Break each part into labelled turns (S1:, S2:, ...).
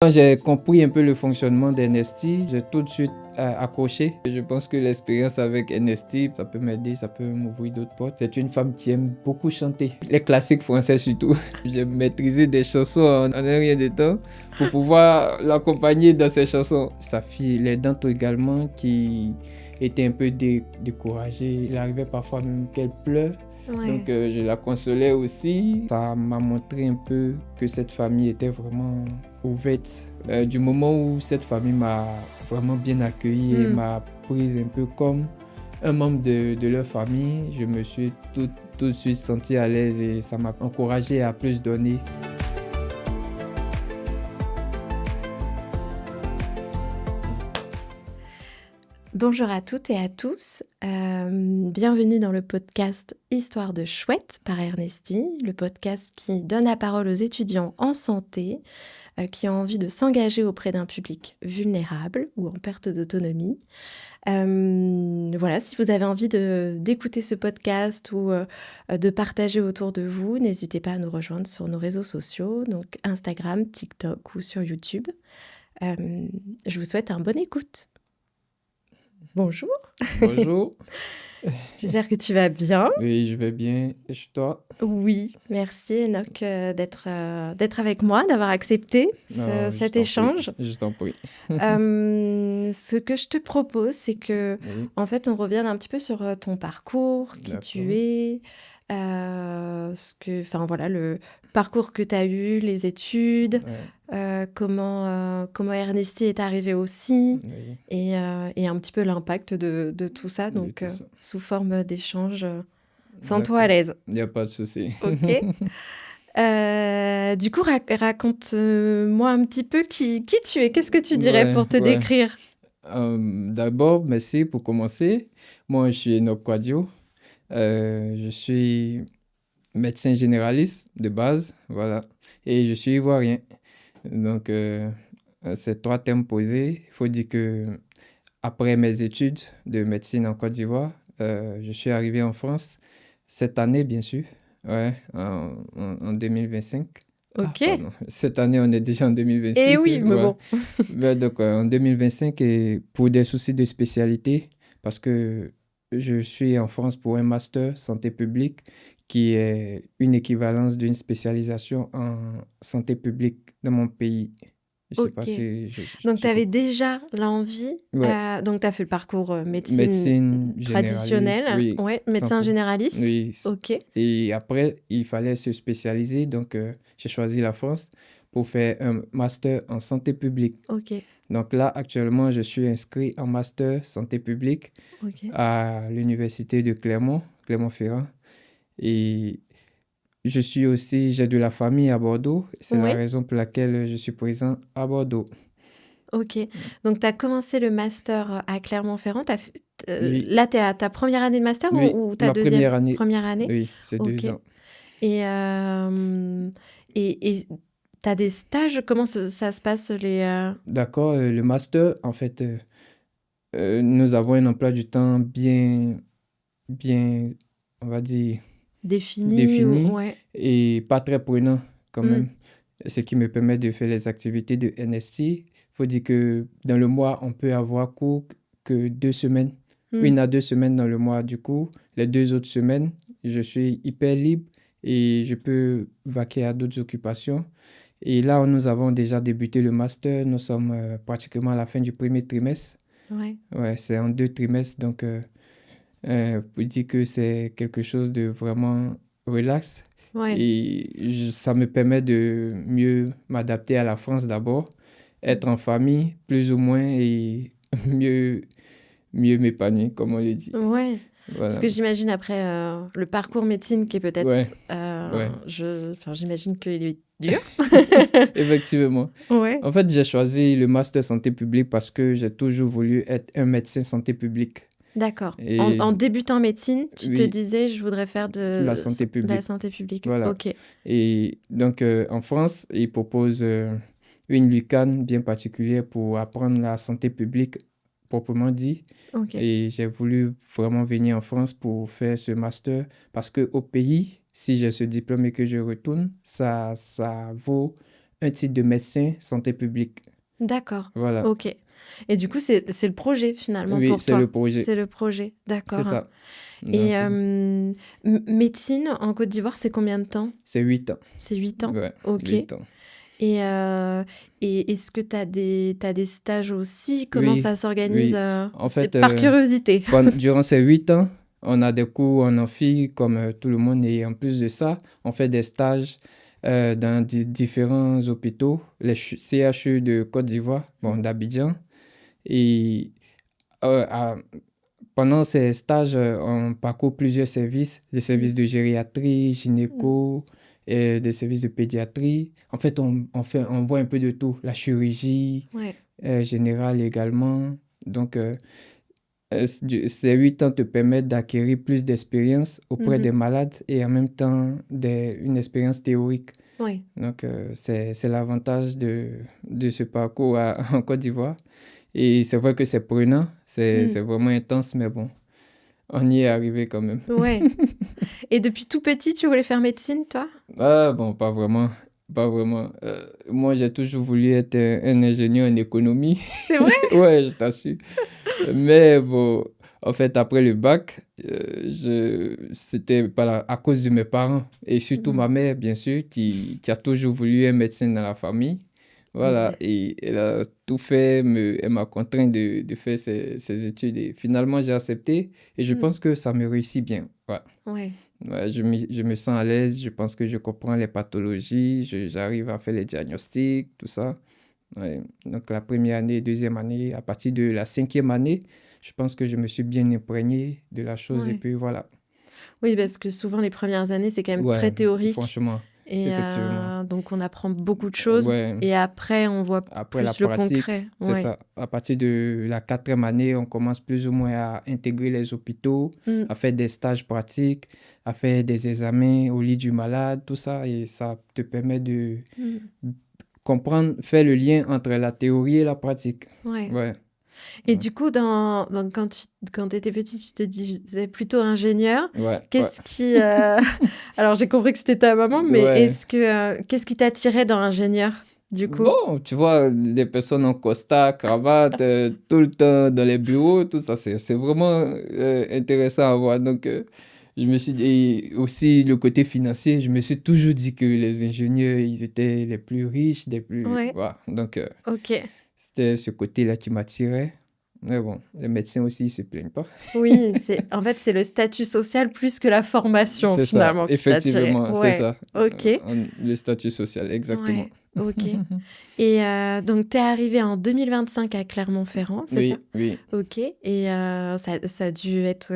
S1: quand j'ai compris un peu le fonctionnement d'NST, j'ai tout de suite accroché. Je pense que l'expérience avec NST, ça peut m'aider, ça peut m'ouvrir d'autres portes. C'est une femme qui aime beaucoup chanter, les classiques français surtout. J'ai maîtrisé des chansons en un rien de temps pour pouvoir l'accompagner dans ses chansons. Sa fille, les Dantes également, qui était un peu découragée. Il arrivait parfois même qu'elle pleure.
S2: Ouais.
S1: Donc je la consolais aussi. Ça m'a montré un peu que cette famille était vraiment ouverte. Du moment où cette famille m'a vraiment bien accueilli et m'a prise un peu comme un membre de leur famille, je me suis tout de suite senti à l'aise et ça m'a encouragé à plus donner.
S2: Bonjour à toutes et à tous, bienvenue dans le podcast Histoire de chouette par Ernesty, le podcast qui donne la parole aux étudiants en santé qui ont envie de s'engager auprès d'un public vulnérable ou en perte d'autonomie. Voilà, si vous avez envie d'écouter ce podcast ou de partager autour de vous, n'hésitez pas à nous rejoindre sur nos réseaux sociaux, donc Instagram, TikTok ou sur YouTube. Je vous souhaite un bon écoute. Bonjour.
S1: Bonjour.
S2: J'espère que tu vas bien.
S1: Oui, je vais bien. Et toi?
S2: Oui, merci Enoch d'être avec moi, d'avoir accepté cet échange.
S1: Je t'en prie.
S2: Ce que je te propose, c'est que,
S1: Oui.
S2: en fait, on revienne un petit peu sur ton parcours, qui
S1: D'accord.
S2: tu es, voilà, le parcours que tu as eu, les études, comment Ernesty est arrivé aussi,
S1: Oui.
S2: et un petit peu l'impact de tout ça,
S1: De
S2: donc
S1: tout ça.
S2: sous forme d'échange. Sens-toi
S1: D'accord.
S2: à l'aise.
S1: Il n'y a pas de souci.
S2: Ok. Du coup, raconte-moi un petit peu qui tu es. Qu'est-ce que tu dirais pour te décrire?
S1: D'abord, merci pour commencer. Moi, je suis Enoch Kwadjo. Je suis médecin généraliste de base, voilà. Et je suis ivoirien. Donc, ces trois termes posés, il faut dire que après mes études de médecine en Côte d'Ivoire, je suis arrivé en France cette année, bien sûr, en 2025.
S2: Ok.
S1: Pardon. Cette année, on est déjà en 2026.
S2: Eh oui, mais bon.
S1: Donc, en 2025, et pour des soucis de spécialité, parce que je suis en France pour un master santé publique qui est une équivalence d'une spécialisation en santé publique dans mon pays. Je sais pas
S2: Ok.
S1: si
S2: Donc, tu avais déjà l'envie.
S1: Ouais.
S2: Donc, tu as fait le parcours médecine
S1: Médecine
S2: traditionnelle.
S1: généraliste, oui.
S2: Ouais, médecin
S1: 100%.
S2: généraliste.
S1: Oui.
S2: Ok.
S1: Et après, il fallait se spécialiser. Donc, j'ai choisi la France pour faire un master en santé publique.
S2: Ok.
S1: Donc là, actuellement, je suis inscrit en master santé publique
S2: Ok.
S1: à l'université de Clermont-Ferrand. Et j'ai de la famille à Bordeaux. C'est la
S2: Ouais.
S1: raison pour laquelle je suis présent à Bordeaux.
S2: Ok. Donc, tu as commencé le master à Clermont-Ferrand.
S1: Oui.
S2: Là, tu es à ta première année de master
S1: Oui,
S2: ou ta
S1: ma
S2: deuxième?
S1: première année.
S2: Première année.
S1: Oui, c'est
S2: Ok.
S1: 2 ans.
S2: Et tu as des stages? Comment ça se passe
S1: D'accord, le master, en fait, nous avons un emploi du temps bien, on va dire,
S2: définis ouais.
S1: et pas très prenant quand
S2: Mm.
S1: même, ce qui me permet de faire les activités de NST. Il faut dire que dans le mois, on peut avoir cours que 2 semaines, 1 à 2 semaines dans le mois. Du coup, les 2 autres semaines, je suis hyper libre et je peux vaquer à d'autres occupations. Et là, nous avons déjà débuté le master. Nous sommes pratiquement à la fin du premier trimestre.
S2: Ouais.
S1: Ouais, c'est en 2 trimestres. Donc, pour dire que c'est quelque chose de vraiment relax.
S2: Ouais.
S1: Et ça me permet de mieux m'adapter à la France d'abord, être en famille, plus ou moins, et mieux m'épanouir, comme on le dit.
S2: Ouais.
S1: Voilà.
S2: Parce que j'imagine après le parcours médecine qui est peut-être...
S1: Ouais.
S2: J'imagine qu'il est dur.
S1: Effectivement.
S2: Ouais.
S1: En fait, j'ai choisi le master santé publique parce que j'ai toujours voulu être un médecin santé publique.
S2: D'accord.
S1: Et
S2: En débutant en médecine, tu te
S1: oui,
S2: disais, je voudrais faire de
S1: la santé publique.
S2: la santé publique.
S1: Voilà.
S2: Ok.
S1: Et donc, en France, ils proposent une lucane bien particulière pour apprendre la santé publique, proprement dit.
S2: Ok.
S1: Et j'ai voulu vraiment venir en France pour faire ce master parce qu'au pays, si j'ai ce diplôme et que je retourne, ça vaut un titre de médecin santé publique.
S2: D'accord.
S1: Voilà.
S2: Ok. Et du coup, c'est le projet finalement
S1: Oui,
S2: pour
S1: c'est le
S2: toi.
S1: projet.
S2: C'est le projet.
S1: C'est
S2: D'accord.
S1: ça.
S2: Et
S1: Donc,
S2: médecine en Côte d'Ivoire, c'est combien de temps?
S1: c'est 8 ans.
S2: C'est 8 ans.
S1: Ouais,
S2: Ok.
S1: 8 ans.
S2: Et est-ce que tu as t'as des stages aussi? Comment
S1: Oui,
S2: ça s'organise?
S1: oui. En
S2: C'est
S1: fait,
S2: par curiosité.
S1: durant ces 8 ans, on a des cours en amphi comme tout le monde. Et en plus de ça, on fait des stages dans différents hôpitaux, les CHU de Côte d'Ivoire, bon, d'Abidjan. Et euh, à- pendant ces stages, on parcourt plusieurs services, des
S2: Mm.
S1: services de gériatrie,
S2: Mm.
S1: gynéco, et des services de pédiatrie. En fait, on voit un peu de tout, la chirurgie
S2: Ouais.
S1: générale également. Donc, ces 8 ans te permettent d'acquérir plus d'expérience auprès des
S2: Mhm.
S1: malades et en même temps une expérience théorique.
S2: Ouais.
S1: Donc, c'est l'avantage de ce parcours en Côte d'Ivoire. Et c'est vrai que c'est prenant,
S2: Mm.
S1: c'est vraiment intense, mais bon, on y est arrivé quand même.
S2: Ouais. Et depuis tout petit, tu voulais faire médecine, toi?
S1: Ah bon, pas vraiment, pas vraiment. Moi, j'ai toujours voulu être un ingénieur en économie.
S2: C'est vrai?
S1: Ouais, je t'assure. Mais bon, en fait, après le bac, c'était à cause de mes parents et surtout
S2: Mm.
S1: ma mère, bien sûr, qui a toujours voulu un médecin dans la famille. Voilà,
S2: Ok.
S1: et elle a tout fait, elle m'a contraint de faire ses études et finalement j'ai accepté et je
S2: Mm.
S1: pense que ça me réussit bien. Ouais.
S2: Ouais.
S1: Ouais, je me sens à l'aise, je pense que je comprends les pathologies, j'arrive à faire les diagnostics, tout ça. Ouais. Donc la première année, deuxième année, à partir de la cinquième année, je pense que je me suis bien imprégné de la chose et
S2: Ouais.
S1: puis voilà.
S2: Oui, parce que souvent les premières années, c'est quand même très
S1: Ouais,
S2: théorique.
S1: franchement,
S2: Et
S1: effectivement.
S2: donc on apprend beaucoup de choses.
S1: Ouais,
S2: Et après, on voit
S1: après la
S2: plus le
S1: pratique,
S2: concret.
S1: c'est
S2: Ouais.
S1: ça. À partir de la quatrième année, on commence plus ou moins à intégrer les hôpitaux,
S2: Mm.
S1: à faire des stages pratiques, à faire des examens au lit du malade, tout ça. Et ça te permet de
S2: Mm.
S1: comprendre, faire le lien entre la théorie et la pratique.
S2: Ouais.
S1: Ouais,
S2: Et du coup, quand tu étais petit, tu te disais plutôt ingénieur.
S1: ouais, ouais.
S2: Qu'est-ce qui... Alors, j'ai compris que c'était ta maman, mais
S1: Ouais.
S2: qu'est-ce qui t'attirait dans ingénieur, du coup?
S1: Bon, tu vois, des personnes en costard, cravate, tout le temps dans les bureaux, tout ça, c'est vraiment intéressant à voir. Donc, je me suis dit, et aussi le côté financier, je me suis toujours dit que les ingénieurs, ils étaient les plus riches, les plus...
S2: Ouais,
S1: Voilà. Donc,
S2: ok.
S1: c'était ce côté-là qui m'attirait. Mais bon, les médecins aussi, ils se plaignent pas.
S2: Oui, en fait, c'est le statut social plus que la formation,
S1: C'est ça,
S2: finalement, qui t'attirait.
S1: effectivement, c'est
S2: Ouais,
S1: ça.
S2: ok.
S1: Le statut social, exactement.
S2: Ouais, ok. Et donc, tu es arrivé en 2025 à Clermont-Ferrand, c'est ça?
S1: Oui, oui.
S2: Ok. Et ça a dû être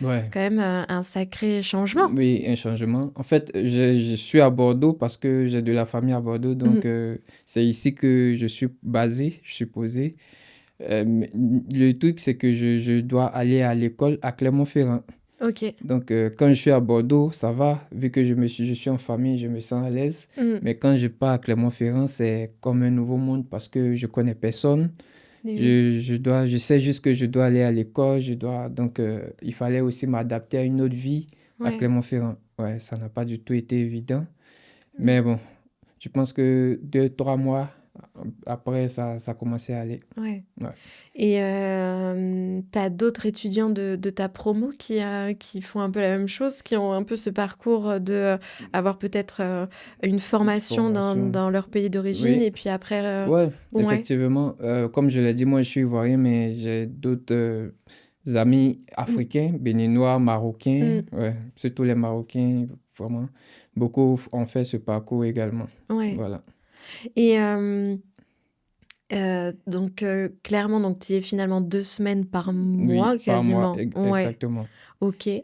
S1: Ouais.
S2: quand même un sacré changement.
S1: Oui, un changement. En fait, je suis à Bordeaux parce que j'ai de la famille à Bordeaux, donc
S2: Mhm.
S1: c'est ici que je suis basé, je suis posé. Mais le truc, c'est que je dois aller à l'école à Clermont-Ferrand.
S2: Ok.
S1: Donc, quand je suis à Bordeaux, ça va, vu que je suis en famille, je me sens à l'aise.
S2: Mhm.
S1: Mais quand je pars à Clermont-Ferrand, c'est comme un nouveau monde parce que je connais personne.
S2: Et oui.
S1: Je sais juste que je dois aller à l'école, donc il fallait aussi m'adapter à une autre vie à
S2: Ouais.
S1: Clermont-Ferrand. Ouais, ça n'a pas du tout été évident.
S2: Mm.
S1: Mais bon, je pense que 2, 3 mois après, ça a commencé à aller.
S2: Ouais.
S1: Ouais.
S2: Et tu as d'autres étudiants de ta promo qui font un peu la même chose, qui ont un peu ce parcours de avoir peut-être une formation
S1: Formation.
S2: dans leur pays d'origine
S1: Oui,
S2: et puis après...
S1: ouais,
S2: Ouais.
S1: effectivement. Comme je l'ai dit, moi, je suis ivoirien, mais j'ai d'autres amis
S2: Mm.
S1: africains, béninois, marocains.
S2: Mm.
S1: Ouais, surtout les Marocains, vraiment. Beaucoup ont fait ce parcours également.
S2: Ouais.
S1: Voilà.
S2: Et donc, clairement, donc, tu y es finalement 2 semaines par
S1: Oui,
S2: mois,
S1: par mois,
S2: quasiment. Ouais,
S1: exactement.
S2: ok. Et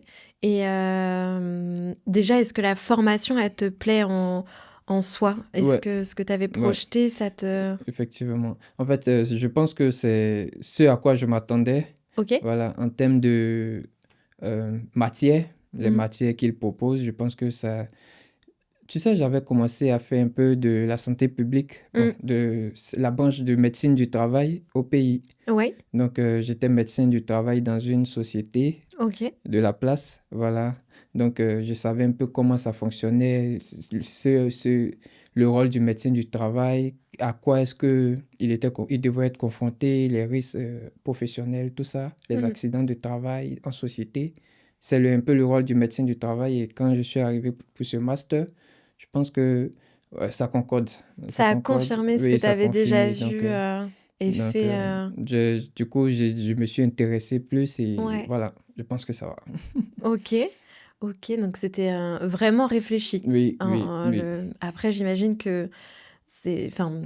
S2: déjà, est-ce que la formation, elle te plaît en soi? Est-ce
S1: Ouais,
S2: que ce que tu avais
S1: ouais,
S2: projeté, ça te...
S1: effectivement. En fait, je pense que c'est ce à quoi je m'attendais.
S2: Ok?
S1: Voilà, en termes de matière, les
S2: Mm.
S1: matières qu'il propose, je pense que ça... Tu sais, j'avais commencé à faire un peu de la santé publique, bon,
S2: Mm.
S1: de la branche de médecine du travail au pays.
S2: Ouais,
S1: Donc, j'étais médecin du travail dans une société
S2: ok.
S1: de la place, voilà. Donc, je savais un peu comment ça fonctionnait, ce- le rôle du médecin du travail, à quoi est-ce il devrait être confronté, les risques professionnels, tout ça, les
S2: Mhm.
S1: accidents de travail en société. C'est un peu le rôle du médecin du travail. Et quand je suis arrivé pour ce master, je pense que ouais, ça concorde. Ça
S2: Ça a
S1: concorde.
S2: confirmé ce que
S1: Oui,
S2: tu
S1: ça
S2: avais déjà
S1: confirme.
S2: vu et
S1: Donc,
S2: fait.
S1: du coup, je me suis intéressé plus et
S2: Ouais,
S1: voilà, je pense que ça va.
S2: ok. Ok, donc c'était vraiment réfléchi.
S1: Oui, oui, oui.
S2: Après, j'imagine que enfin,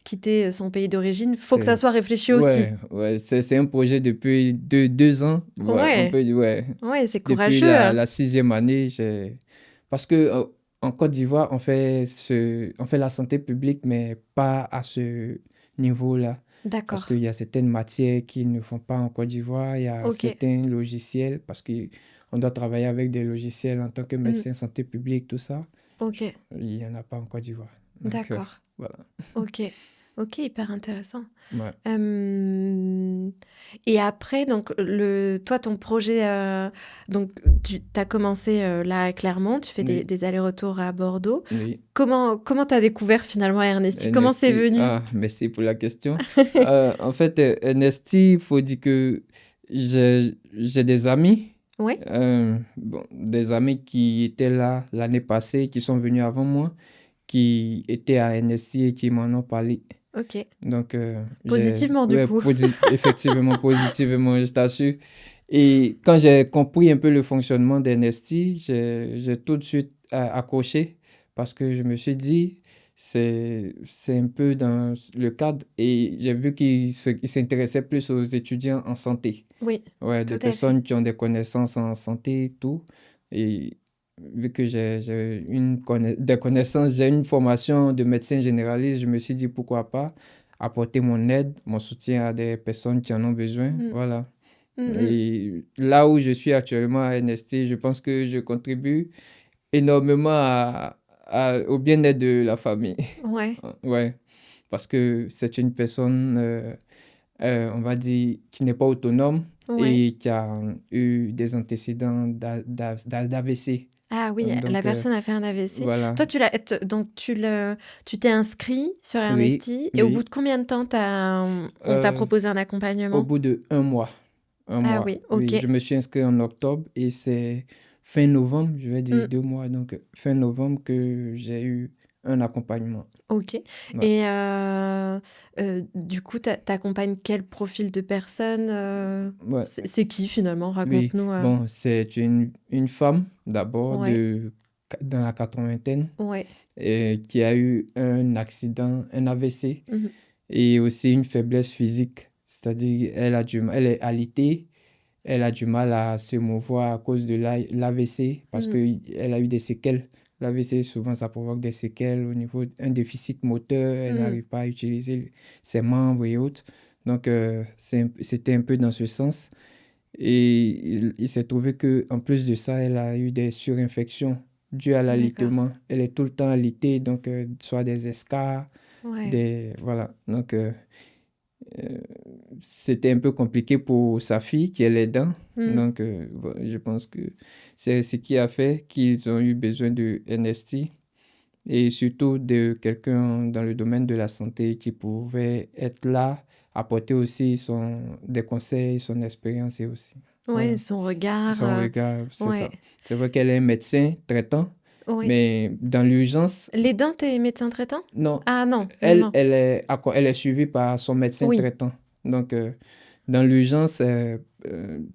S2: quitter son pays d'origine, faut que ça
S1: C'est,
S2: soit réfléchi aussi.
S1: ouais, ouais, c'est un projet depuis 2 ans. Ouais, on
S2: Ouais,
S1: peut dire, ouais.
S2: ouais, c'est
S1: Depuis
S2: courageux, hein.
S1: la 6e année, parce que en Côte d'Ivoire, on fait la santé publique, mais pas à ce niveau-là. Parce
S2: D'accord.
S1: qu'il y a certaines matières qu'ils ne font pas en Côte d'Ivoire, il y a
S2: Ok.
S1: certains logiciels, parce qu'on doit travailler avec des logiciels en tant que
S2: Mm,
S1: médecin santé publique, tout ça.
S2: ok.
S1: Il n'y en a pas en Côte d'Ivoire. Donc,
S2: D'accord.
S1: voilà.
S2: Ok. Ok, hyper intéressant.
S1: Ouais.
S2: Et après, donc, toi, ton projet, donc, tu as commencé là à Clermont, tu fais
S1: Oui,
S2: des allers-retours à Bordeaux.
S1: oui.
S2: Comment tu as découvert finalement Ernesti? Comment c'est
S1: NST,
S2: venu?
S1: ah, merci pour la question. En fait, NST, il faut dire que j'ai des amis,
S2: Ouais,
S1: bon, des amis qui étaient là l'année passée, qui sont venus avant moi, qui étaient à NST et qui m'en ont parlé.
S2: ok.
S1: Donc,
S2: Positivement, du
S1: ouais,
S2: coup.
S1: effectivement, positivement, je t'assure. Et quand j'ai compris un peu le fonctionnement d'NST, j'ai tout de suite accroché parce que je me suis dit, c'est un peu dans le cadre et j'ai vu qu'il s'intéressait plus aux étudiants en santé.
S2: Oui,
S1: Ouais,
S2: tout
S1: des
S2: à fait.
S1: personnes qui ont des connaissances en santé et tout. Et vu que des connaissances, j'ai une formation de médecin généraliste, je me suis dit pourquoi pas apporter mon aide, mon soutien à des personnes qui en ont besoin.
S2: Mm,
S1: Voilà.
S2: mm, mm.
S1: Et là où je suis actuellement à NST, je pense que je contribue énormément au bien-être de la famille.
S2: Ouais,
S1: Ouais, parce que c'est une personne, on va dire, qui n'est pas autonome
S2: ouais.
S1: et qui a eu des antécédents d'AVC.
S2: Ah oui, la
S1: Donc,
S2: personne a fait un AVC.
S1: voilà.
S2: Toi, donc tu t'es inscrit sur
S1: Oui,
S2: Ernesti et au bout
S1: oui.
S2: de combien de temps on t'a
S1: Euh,
S2: proposé un
S1: Au
S2: accompagnement?
S1: bout de un
S2: Ah
S1: mois,
S2: oui, ok.
S1: oui, je me suis inscrit en octobre et c'est fin novembre, je vais dire
S2: Mm,
S1: 2 mois, donc fin novembre que j'ai eu un accompagnement.
S2: ok.
S1: Ouais.
S2: Et du coup, t'accompagnes quel profil de personne
S1: Ouais,
S2: c'est qui finalement?
S1: oui,
S2: Raconte-nous.
S1: bon, c'est une femme d'abord
S2: Ouais,
S1: dans la 80e
S2: ouais.
S1: qui a eu un accident, un AVC
S2: Mhm,
S1: et aussi une faiblesse physique, c'est-à-dire elle est alitée. Elle a du mal à se mouvoir à cause de l'AVC parce
S2: mhm,
S1: qu'elle a eu des séquelles. L'AVC, souvent, ça provoque des séquelles au niveau d'un déficit moteur. Elle
S2: mhm.
S1: n'arrive pas à utiliser ses membres et autres. Donc, c'était un peu dans ce sens. Et il s'est trouvé qu'en plus de ça, elle a eu des surinfections dues à
S2: D'accord.
S1: l'alitement. Elle est tout le temps alitée, donc soit des escarres,
S2: Ouais,
S1: voilà. Donc, euh, c'était un peu compliqué pour sa fille qui est l'aidant.
S2: mm,
S1: Donc, bon, je pense que c'est ce qui a fait qu'ils ont eu besoin de NST et surtout de quelqu'un dans le domaine de la santé qui pouvait être là, apporter aussi des conseils, son expérience et aussi.
S2: ouais,
S1: Voilà.
S2: son regard.
S1: Son regard, c'est
S2: Ouais,
S1: ça. C'est vrai qu'elle est un médecin traitant,
S2: ouais.
S1: mais dans l'urgence,
S2: Les dents, t'es médecin traitant?
S1: non,
S2: Ah non, non, non.
S1: elle est suivie par son médecin
S2: Oui,
S1: traitant. Donc, dans l'urgence,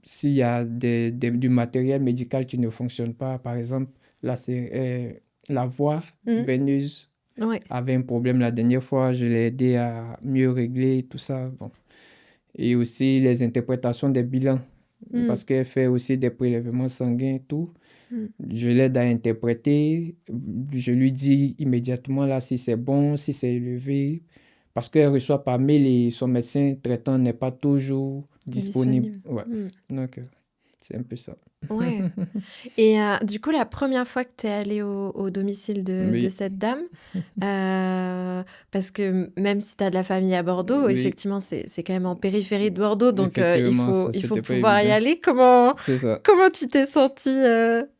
S1: s'il y a du matériel médical qui ne fonctionne pas, par exemple, là, c'est la voie
S2: mm,
S1: veineuse
S2: ouais.
S1: avait un problème la dernière fois, je l'ai aidé à mieux régler tout ça. Bon. Et aussi les interprétations des bilans,
S2: Mm,
S1: parce qu'elle fait aussi des prélèvements sanguins et tout.
S2: mm.
S1: Je l'aide à interpréter. Je lui dis immédiatement là si c'est bon, si c'est élevé. Parce qu'elle reçoit par mail et son médecin traitant n'est pas toujours disponible.
S2: Disponible.
S1: Ouais.
S2: Mm,
S1: Donc, c'est un peu ça.
S2: ouais. Et du coup, la première fois que tu es allé au domicile de
S1: Oui,
S2: cette dame, parce que même si tu as de la famille à Bordeaux,
S1: oui,
S2: effectivement, c'est quand même en périphérie de Bordeaux, donc
S1: effectivement, ça,
S2: il faut
S1: c'était pas
S2: pouvoir y
S1: évident.
S2: aller.
S1: C'est ça.
S2: Comment tu t'es senti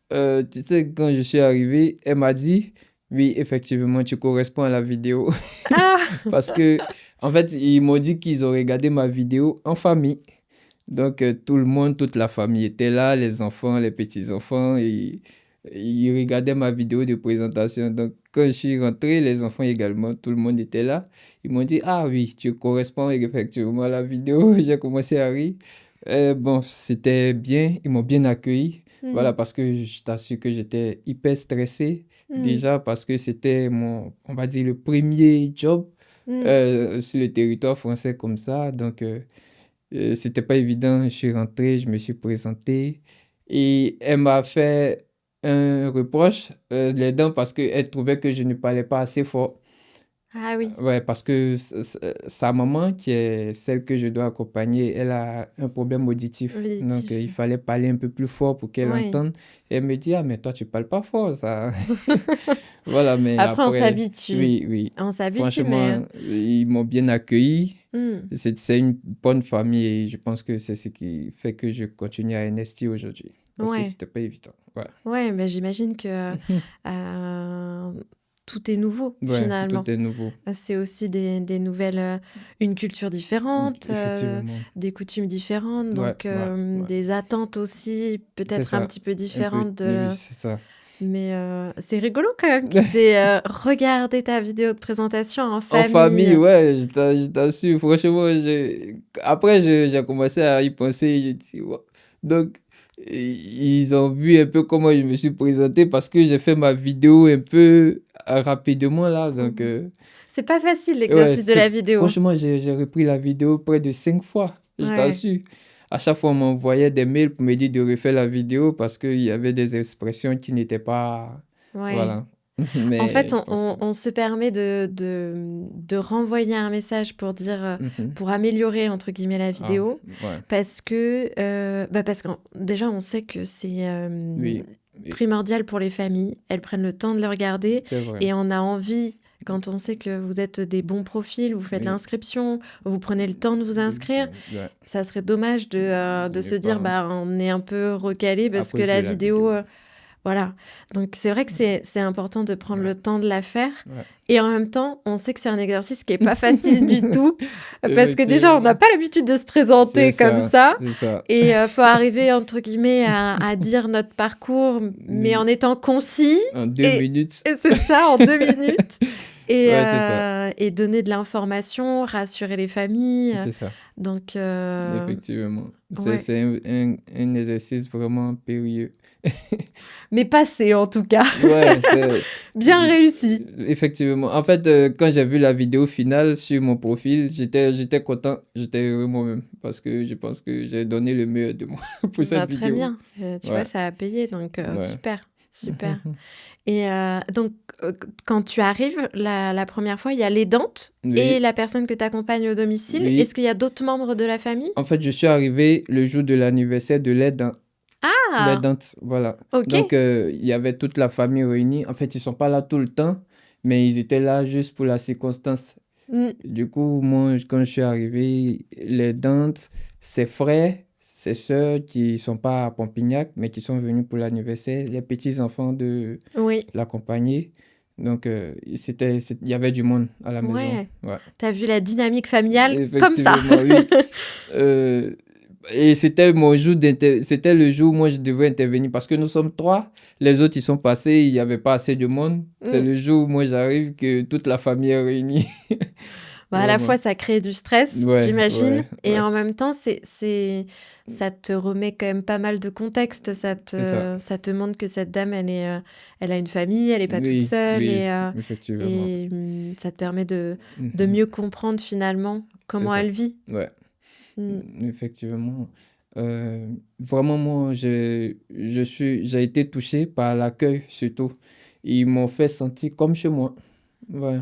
S1: Tu sais, quand je suis arrivé, elle m'a dit, Oui, effectivement, tu corresponds à la vidéo.
S2: Ah!
S1: Parce que, en fait, ils m'ont dit qu'ils ont regardé ma vidéo en famille. Donc, tout le monde, toute la famille était là, les enfants, les petits-enfants, et ils regardaient ma vidéo de présentation. Donc, quand je suis rentré, les enfants également, tout le monde était là. Ils m'ont dit, ah oui, tu corresponds effectivement à la vidéo. J'ai commencé à rire. Bon, c'était bien, ils m'ont bien accueilli. Voilà,
S2: Mmh.
S1: parce que je t'assure que j'étais hyper stressé.
S2: Mmh.
S1: Déjà parce que c'était mon, on va dire, le premier job
S2: Mmh.
S1: sur le territoire français comme ça. Donc, c'était pas évident. Je suis rentré, je me suis présenté et elle m'a fait un reproche, les dents, parce qu'elle trouvait que je ne parlais pas assez fort.
S2: Ah oui,
S1: Ouais, parce que sa maman, qui est celle que je dois accompagner, elle a un problème auditif. Donc,
S2: auditif.
S1: il fallait parler un peu plus fort pour qu'elle
S2: Oui.
S1: entende. Et elle me dit, ah, mais toi, tu parles pas fort, ça. Voilà, mais
S2: Après on
S1: après,
S2: s'habitue.
S1: oui, oui.
S2: On s'habitue, mais
S1: Franchement, ils m'ont bien accueilli.
S2: mmh.
S1: C'est une bonne famille et je pense que c'est ce qui fait que je continue à NST aujourd'hui. Parce que
S2: Ouais.
S1: c'était pas évident. Ouais.
S2: Ouais, mais j'imagine que, heu, tout est nouveau
S1: Ouais,
S2: finalement.
S1: tout est nouveau.
S2: C'est aussi des nouvelles, une culture différente,
S1: Effectivement.
S2: des coutumes différentes,
S1: Ouais,
S2: donc
S1: ouais, ouais.
S2: des attentes aussi
S1: C'est
S2: peut-être un
S1: ça.
S2: petit peu
S1: Un peu,
S2: différentes
S1: oui,
S2: de
S1: c'est ça.
S2: mais c'est rigolo quand même qu'ils aient, regardé ta vidéo de présentation en
S1: En
S2: famille.
S1: famille, ouais, je t'assure. Franchement, après, j'ai commencé à y penser. J'ai dit, ouais. Donc, ils ont vu un peu comment je me suis présenté parce que j'ai fait ma vidéo un peu rapidement là. Donc,
S2: Mmh. C'est pas facile
S1: ouais,
S2: l'exercice de la vidéo.
S1: franchement, j'ai repris la vidéo près de 5 fois, je
S2: Ouais,
S1: t'assure. À chaque fois, on m'envoyait des mails pour me dire de refaire la vidéo parce qu'il y avait des expressions qui n'étaient pas...
S2: ouais.
S1: Voilà.
S2: En fait,
S1: Mais je
S2: on,
S1: pense que...
S2: on se permet de renvoyer un message pour dire,
S1: Mhm.
S2: pour améliorer entre guillemets la
S1: Ah,
S2: vidéo,
S1: ouais.
S2: parce que, parce que déjà on sait que c'est
S1: Oui, oui,
S2: primordial pour les familles. Elles prennent le temps de le regarder
S1: c'est vrai.
S2: et on a envie. Quand on sait que vous êtes des bons profils, vous faites
S1: Oui.
S2: l'inscription, vous prenez le temps de vous inscrire,
S1: Ouais,
S2: ça serait dommage de
S1: ne
S2: se dire,
S1: pas
S2: bah, on est un peu recalé
S1: à
S2: parce que
S1: cause
S2: la
S1: de la
S2: vidéo,
S1: vidéo.
S2: voilà. Donc c'est vrai que c'est important de prendre
S1: Ouais,
S2: le temps de la faire.
S1: ouais.
S2: Et en même temps, on sait que c'est un exercice qui est pas facile du tout. Parce que déjà, on n'a
S1: Effectivement.
S2: pas l'habitude de se
S1: C'est
S2: présenter comme
S1: ça,
S2: ça.
S1: c'est ça.
S2: Et faut arriver, entre guillemets, à dire notre parcours, mais en
S1: Oui,
S2: étant concis.
S1: en deux
S2: Et,
S1: minutes.
S2: et c'est ça, en 2 minutes.
S1: Ouais, c'est ça,
S2: Et donner de l'information, rassurer les familles.
S1: c'est ça.
S2: Donc,
S1: Effectivement.
S2: ouais.
S1: C'est un exercice vraiment périlleux.
S2: Mais passé, en tout cas.
S1: Ouais,
S2: Bien réussi.
S1: effectivement. En fait, quand j'ai vu la vidéo finale sur mon profil, j'étais content, j'étais heureux moi-même parce que je pense que j'ai donné le meilleur de moi pour cette
S2: Bah, très
S1: vidéo.
S2: bien. Tu vois,
S1: Ouais,
S2: ça a payé, donc
S1: ouais.
S2: super, super. Et donc, quand tu arrives la première fois, il y a l'aidante et
S1: Oui,
S2: la personne que tu accompagnes au domicile. Est-ce
S1: oui.
S2: qu'il y a d'autres membres de la famille?
S1: En fait, je suis arrivé le jour de l'anniversaire de
S2: Ah,
S1: l'aidante, voilà.
S2: ok.
S1: Donc, il y avait toute la famille réunie. En fait, ils sont pas là tout le temps, mais ils étaient là juste pour la circonstance.
S2: Mm,
S1: Du coup, moi, quand je suis arrivé, les Dantes, ses frères, ses sœurs qui sont pas à Pompignac, mais qui sont venus pour l'anniversaire, les petits-enfants de
S2: oui,
S1: la compagnie. Donc, il y avait du monde à la maison.
S2: ouais.
S1: Ouais.
S2: T'as vu la dynamique familiale comme ça.
S1: Effectivement, oui. Euh, et c'était le jour où moi je devais intervenir parce que nous sommes trois. Les autres, ils sont passés, il n'y avait pas assez de monde. C'est
S2: Mm.
S1: le jour où moi j'arrive que toute la famille est réunie.
S2: Bah, à la
S1: Vraiment.
S2: fois, ça crée du stress,
S1: Ouais,
S2: j'imagine,
S1: ouais,
S2: et
S1: ouais.
S2: en même temps, ça te remet quand même pas mal de contexte.
S1: C'est ça.
S2: Ça te montre que cette dame, elle a une famille, elle n'est pas toute
S1: Oui,
S2: seule,
S1: oui, effectivement.
S2: ça te permet de
S1: Mhm.
S2: mieux comprendre finalement
S1: C'est
S2: comment
S1: ça.
S2: elle vit.
S1: Ouais,
S2: Mm.
S1: effectivement. Vraiment, moi, j'ai été touché par l'accueil surtout. Ils m'ont fait sentir comme chez moi. Ouais.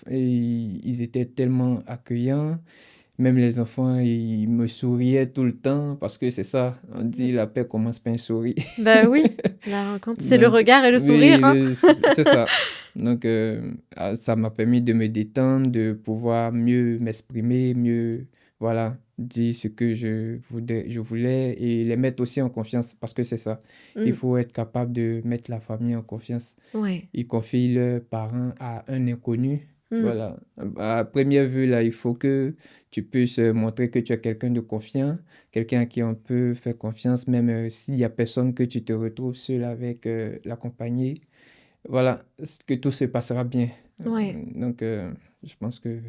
S1: Et ils étaient tellement accueillants. Même les enfants, ils me souriaient tout le temps parce que c'est ça. On dit la paix commence par un sourire.
S2: Bah oui, la rencontre, c'est le
S1: Donc,
S2: regard et le
S1: oui,
S2: sourire, hein.
S1: c'est ça. Donc, ça m'a permis de me détendre, de pouvoir mieux m'exprimer, mieux voilà, dire ce que je voulais et les mettre aussi en confiance parce que c'est ça. Il
S2: Mm.
S1: faut être capable de mettre la famille en confiance.
S2: Ouais.
S1: Ils confient leurs parents à un inconnu.
S2: Mm.
S1: Voilà. À première vue, là, il faut que tu puisses montrer que tu es quelqu'un de confiant, quelqu'un à qui on peut faire confiance, même s'il n'y a personne que tu te retrouves seul avec l'accompagné. Voilà, que tout se passera bien.
S2: Ouais.
S1: Donc, je pense que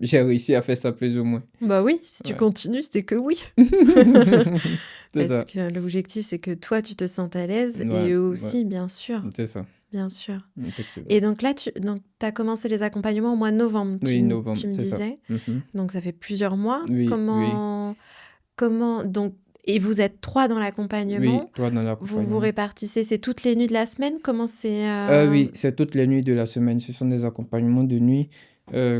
S1: j'ai réussi à faire ça plus ou moins.
S2: Bah oui, si tu
S1: Ouais.
S2: continues, c'est que oui.
S1: C'est
S2: Parce
S1: ça.
S2: que l'objectif, c'est que toi, tu te sentes à l'aise
S1: Ouais,
S2: et eux
S1: ouais,
S2: aussi, bien sûr.
S1: c'est ça.
S2: Bien sûr.
S1: Effectivement.
S2: Et donc là, tu as commencé les accompagnements au mois de novembre,
S1: Oui,
S2: tu
S1: novembre,
S2: me
S1: c'est ça.
S2: disais.
S1: Mhm.
S2: Donc ça fait plusieurs mois.
S1: Oui, oui,
S2: Donc, et vous êtes 3 dans l'accompagnement.
S1: oui, toi dans
S2: Vous vous
S1: l'accompagnement.
S2: répartissez, c'est toutes les nuits de la semaine? Comment c'est
S1: Oui, c'est toutes les nuits de la semaine. Ce sont des accompagnements de nuit.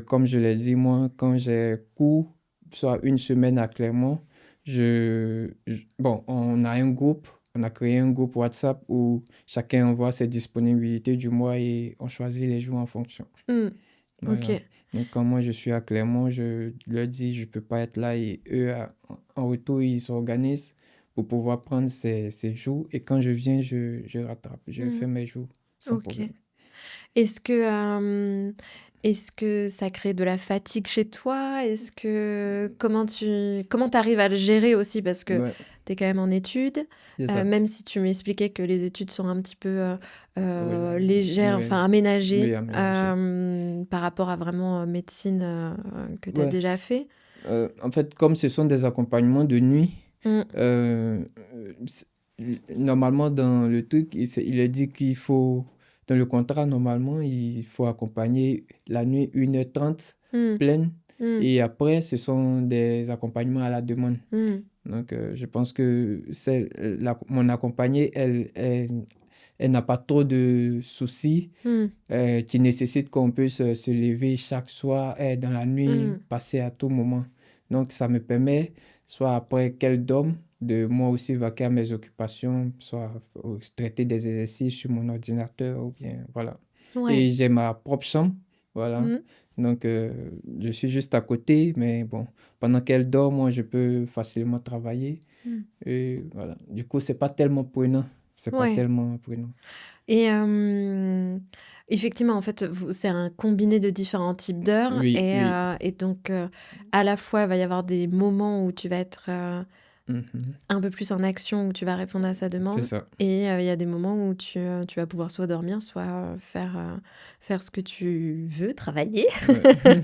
S1: Comme je l'ai dit, moi, quand j'ai cours, soit une semaine à Clermont, bon, on a un groupe, on a créé un groupe WhatsApp où chacun envoie ses disponibilités du mois et on choisit les jours en fonction.
S2: Hmm,
S1: Voilà.
S2: ok.
S1: Donc, quand moi je suis à Clermont, je leur dis je peux pas être là et eux, en retour, ils s'organisent pour pouvoir prendre ces jours. Et quand je viens, je rattrape, je
S2: Hmm,
S1: fais mes jours sans
S2: ok.
S1: problème.
S2: Est-ce que, est-ce que ça crée de la fatigue chez toi? Comment t'arrives à le gérer aussi? Parce que
S1: Ouais,
S2: tu es quand même en études,
S1: c'est ça.
S2: même si tu m'expliquais que les études sont un petit peu légères,
S1: Oui,
S2: enfin aménagées
S1: oui, aménagé.
S2: par rapport à vraiment médecine que tu as
S1: Ouais.
S2: déjà fait.
S1: En fait, comme ce sont des accompagnements de nuit,
S2: Mm,
S1: euh, c'est- normalement dans le truc, il est dit qu'il faut, dans le contrat, normalement, il faut accompagner la nuit 1h30
S2: mm,
S1: pleine
S2: mm,
S1: et après, ce sont des accompagnements à la demande.
S2: mm,
S1: Donc, je pense que mon accompagnée, elle n'a pas trop de soucis
S2: mm,
S1: qui nécessitent qu'on puisse se lever chaque soir et dans la nuit,
S2: mm.
S1: passer à tout moment. Donc, ça me permet, soit après qu'elle dorme, de moi aussi vaquer à mes occupations, soit traiter des exercices sur mon ordinateur ou bien, voilà. Et
S2: Ouais.
S1: j'ai ma propre chambre, voilà.
S2: Mm,
S1: Donc, je suis juste à côté, mais bon, pendant qu'elle dort, moi, je peux facilement travailler.
S2: mm.
S1: Et voilà. Du coup, c'est pas tellement prenant. C'est pas
S2: Ouais.
S1: tellement prenant.
S2: Et effectivement, en fait, c'est un combiné de différents types d'heures
S1: Oui, oui.
S2: et donc à la fois, il va y avoir des moments où tu vas être
S1: Mhm.
S2: un peu plus en action, où tu vas répondre à sa
S1: C'est
S2: demande
S1: ça.
S2: et il y a des moments où tu vas pouvoir soit dormir, soit faire ce que tu veux, travailler.
S1: Ouais.